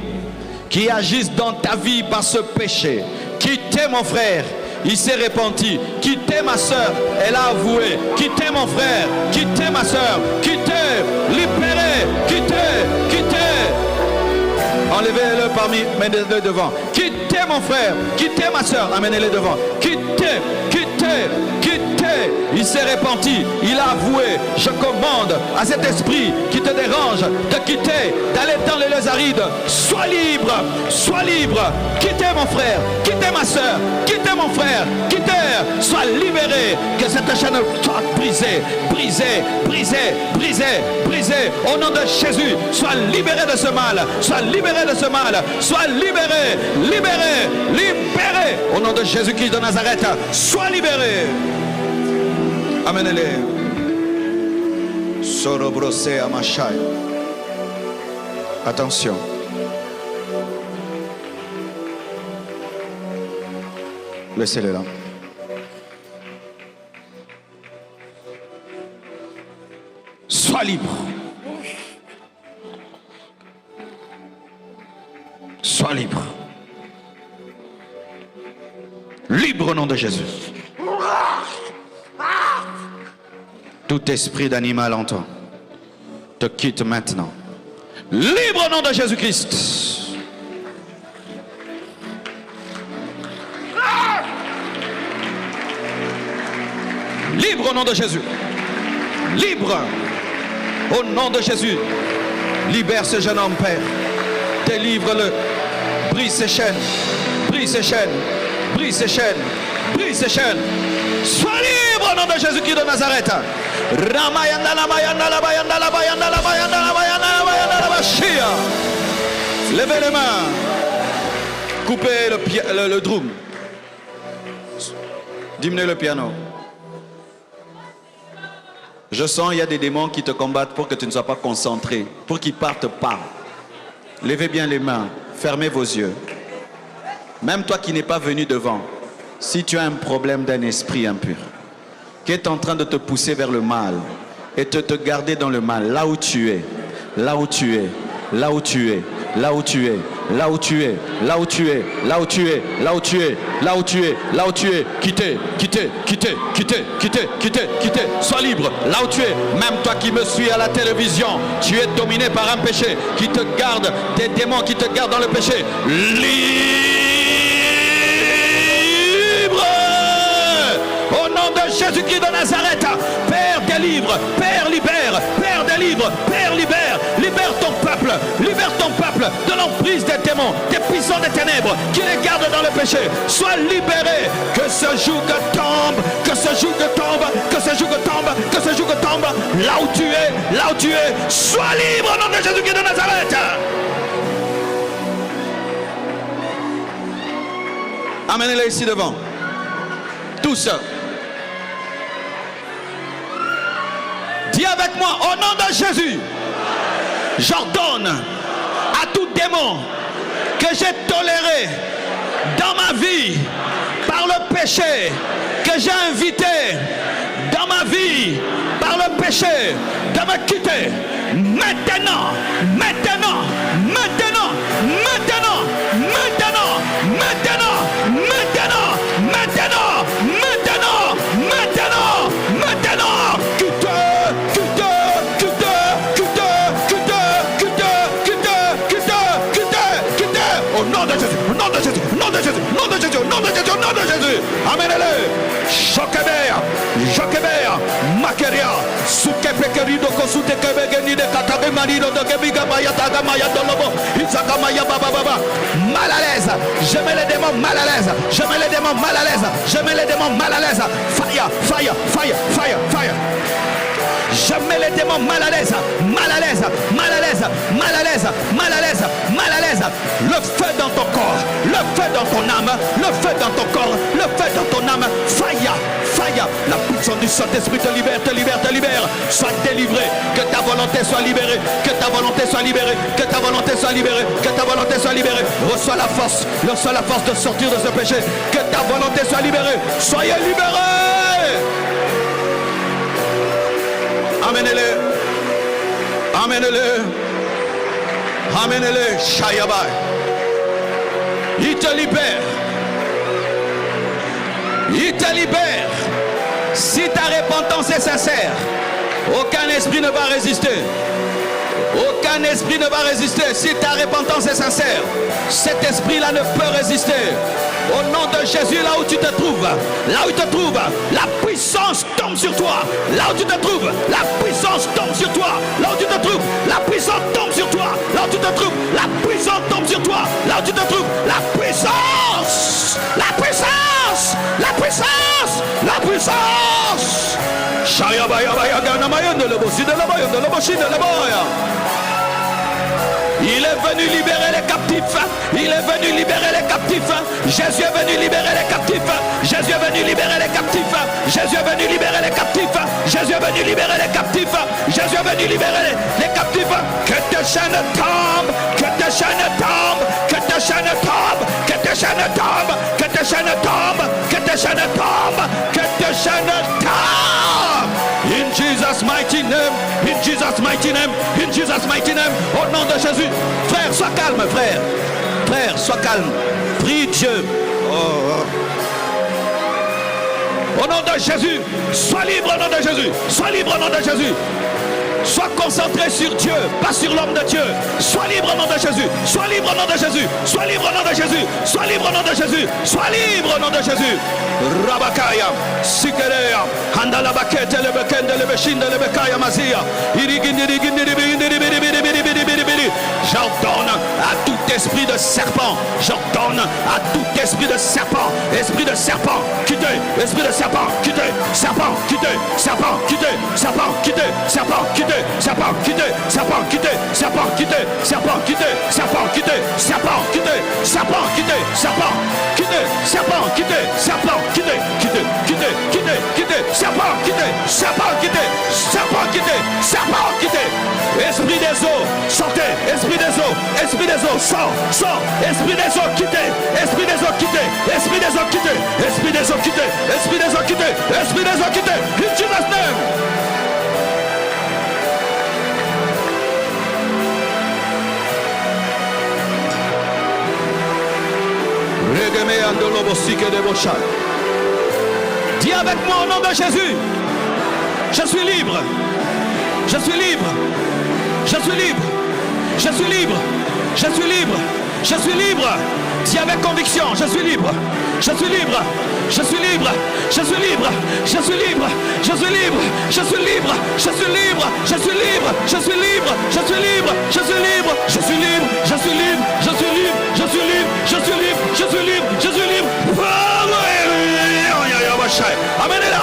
qui agissent dans ta vie par ce péché. Quittez mon frère, il s'est repenti. Quittez ma soeur, elle a avoué. Quittez mon frère, quittez ma soeur. Quittez, libérez, quittez, quittez. Enlevez-le parmi, menez-le devant. Quittez mon frère, quittez ma soeur, amenez-les devant. Quittez, quittez, quittez, il s'est repenti, il a avoué. Je commande à cet esprit qui te dérange de quitter, d'aller dans les lieux arides. Sois libre, sois libre. Quittez mon frère, quittez ma soeur, quittez mon frère, quittez, sois libéré. Que cette chaîne soit brisée, brisée, brisée, brisée, brisée. Au nom de Jésus, sois libéré de ce mal, sois libéré de ce mal, sois libéré, libéré, libéré. Au nom de Jésus-Christ de Nazareth, sois libéré. Amen-les. Sorobrosé Amashai. Attention. Laissez-les là. Sois libre. Sois libre. Libre au nom de Jésus. Tout esprit d'animal en toi te quitte maintenant. Libre au nom de Jésus-Christ. Libre au nom de Jésus. Libre au nom de Jésus. Libère ce jeune homme, Père. Délivre-le. Brise ses chaînes. Brise ses chaînes. Brise ses chaînes. Brise ses chaînes. Sois libre au nom de Jésus-Christ de Nazareth. Levez les mains. Coupez le drum. Diminuez le piano. Je sens il y a des démons qui te combattent pour que tu ne sois pas concentré, pour qu'ils ne partent pas. Levez bien les mains, fermez vos yeux. Même toi qui n'es pas venu devant, si tu as un problème d'un esprit impur, qui est en train de te pousser vers le mal et te garder dans le mal, là où tu es, là où tu es, là où tu es, là où tu es, là où tu es, là où tu es, là où tu es, là où tu es, là où tu es, là où tu es, quittez, quittez, quittez, quittez, quittez, quittez, quittez, sois libre, là où tu es, même toi qui me suis à la télévision, tu es dominé par un péché qui te garde, des démons qui te gardent dans le péché, au nom de Jésus-Christ de Nazareth, Père délivre, Père libère, Père délivre, Père libère, libère ton peuple de l'emprise des démons, des puissants des ténèbres qui les gardent dans le péché. Sois libéré, que ce joug tombe, que ce joug tombe, que ce joug tombe, que ce joug tombe, là où tu es, sois libre au nom de Jésus-Christ de Nazareth. Amenez-les ici devant. Tous. Dis avec moi, au nom de Jésus, j'ordonne à tout démon que j'ai toléré dans ma vie par le péché, que j'ai invité dans ma vie par le péché, de me quitter maintenant, maintenant, maintenant, maintenant, maintenant, maintenant, maintenant, maintenant, maintenant, maintenant, maintenant, quitte, quitte, quitte, quitte, quitte, quitte, quitte, quitte, quitte, quitte, au nom de Jésus, au nom de Jésus, au nom de Jésus, au nom de Jésus, au nom de Jésus, au nom de Jésus, amen-le, Jokeber, Makeria, Sukepekerido Kosute Kebegeni de Katabe Marido de Kebiga Bayataga Maya Dolobo, Izaka Maya Baba, mal à l'aise, je mets les démons mal à l'aise, je mets les démons mal à l'aise, je mets les démons mal à l'aise, fire, fire, fire, fire, fire. Je mets les démons mal à l'aise, mal à l'aise, mal à l'aise, mal à l'aise, mal à l'aise, mal à l'aise. Le feu dans ton corps, le feu dans ton âme, le feu dans ton corps, le feu dans ton âme. Fire, fire. La puissance du Saint-Esprit te libère, te libère, te libère. Sois délivré, que ta volonté soit libérée, que ta volonté soit libérée, que ta volonté soit libérée, que ta volonté soit libérée. Reçois la force de sortir de ce péché. Que ta volonté soit libérée. Soyez libérés. Amenez-le, amenez-le, amenez-le, Shayabai. Il te libère, il te libère. Si ta repentance est sincère, aucun esprit ne va résister. Aucun esprit ne va résister. Si ta repentance est sincère, cet esprit-là ne peut résister. Au nom de Jésus, là où tu te trouves, la puissance tombe sur toi. Là où tu te trouves, la puissance tombe sur toi. Là où tu te trouves, la puissance tombe sur toi. Là où tu te trouves, la puissance tombe sur toi. Là où tu te trouves, la puissance, la puissance, la puissance, la puissance. Il est venu libérer les captifs. Il est venu libérer les captifs. Jésus est venu libérer les captifs. Jésus est venu libérer les captifs. Jésus est venu libérer les captifs. Jésus est venu libérer les captifs. Jésus est venu libérer les captifs. Que tes chaînes tombent. Que tes chaînes tombent. Que tes chaînes tombent. Que tes chaînes tombent. Que tes chaînes tombent. Que tes chaînes tombent. Que tes chaînes tombent. In Jesus' mighty name. In Jesus' mighty name. In Jesus' mighty name. Au nom de Jésus. Frère, sois calme, frère. Frère, sois calme. Prie Dieu. Au nom de Jésus. Sois libre au nom de Jésus. Sois libre au nom de Jésus. Sois concentré sur Dieu, pas sur l'homme de Dieu. Sois libre au nom de Jésus. Sois libre au nom de Jésus. Sois libre au nom de Jésus. Sois libre au nom de Jésus. Sois libre au nom de Jésus. Rabakaya, Sikerea, Handala Bakete, le Bekende, le Beshinda, le Bekaya Mazia. J'ordonne à tout esprit de serpent. J'ordonne à tout esprit de serpent. Esprit de serpent, quittez. Esprit de serpent, quittez. Serpent, quittez. Serpent, quittez. Serpent, quittez. Serpent, quittez. Serpent, quittez. Serpent, quittez. Serpent, quittez. Serpent, quittez. Serpent, quittez. Serpent, quittez. Serpent, quittez. Serpent, quittez. Serpent, quittez. Serpent, quittez. Quittez, quittez, quittez, quittez. Serpent, quittez. Serpent, quittez. Serpent, quittez. Serpent, quittez. Esprit des eaux, sortez. Esprit des eaux. Esprit des eaux, sors, sors. Esprit des eaux, quittez. Esprit des eaux, quittez. Esprit des eaux, quittez. Esprit des eaux, quittez. Esprit des eaux, quittez. Esprit des eaux, quittez. In Jesus' name. Dis avec moi au nom de Jésus. Je suis libre. Je suis libre. Je suis libre. Je suis libre. Je suis libre. Je suis libre. Dis avec conviction. Je suis libre. Je suis libre. Je suis libre. Je suis libre. Je suis libre. Je suis libre. Je suis libre. Je suis libre. Je suis libre. Je suis libre. Je suis libre. Je suis libre. Je suis libre. Je suis libre. Je suis libre. Je suis libre. Je suis libre. Je suis libre. Je suis libre. Amenez-la.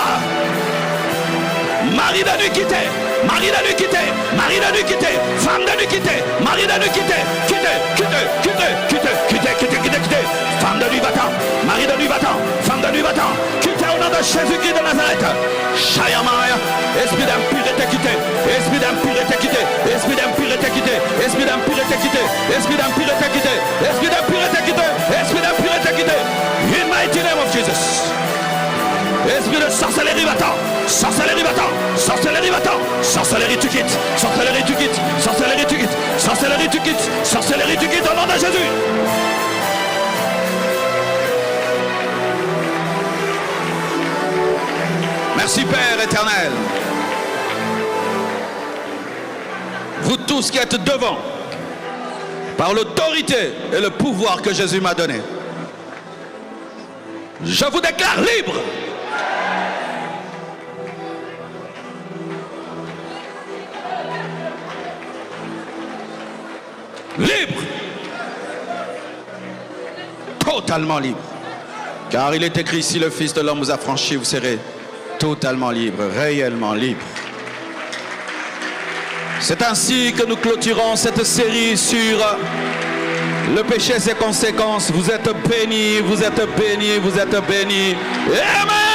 Mari de nuit quitté. Mari de nuit quitté. Mari de nuit quitté. Femme de nuit quitté. Mari de nuit quitté. Quitté. Quitté. Quitté. Quitté. Quitté. Quitté. Quitté. Quitté. Femme de nuit va-t'en. Mari de nuit va-t'en. Femme de nuit va-t'en. Quitté au nom de Jésus-Christ de Nazareth. Shayamaya. Esprit d'impureté quitté. Esprit d'impureté quitté. Esprit d'impureté quitté. Esprit d'impureté quitté. Esprit d'impureté quitté. Esprit d'impureté quitté. Esprit d'impureté quitté. In mighty name of Jesus. Esprit de sorcellerie va-t'en. Sorcellerie va-t'en. Sorcellerie va-t'en. Sorcellerie tu quittes. Sorcellerie tu quittes. Sorcellerie tu quittes. Sorcellerie tu quittes. Sorcellerie tu quittes au nom de Jésus. Merci Père éternel. Vous tous qui êtes devant, par l'autorité et le pouvoir que Jésus m'a donné, je vous déclare libre. Libre. Totalement libre. Car il est écrit, si le Fils de l'homme vous a franchi, vous serez totalement libre, réellement libre. C'est ainsi que nous clôturons cette série sur le péché et ses conséquences. Vous êtes bénis, vous êtes bénis, vous êtes bénis. Amen.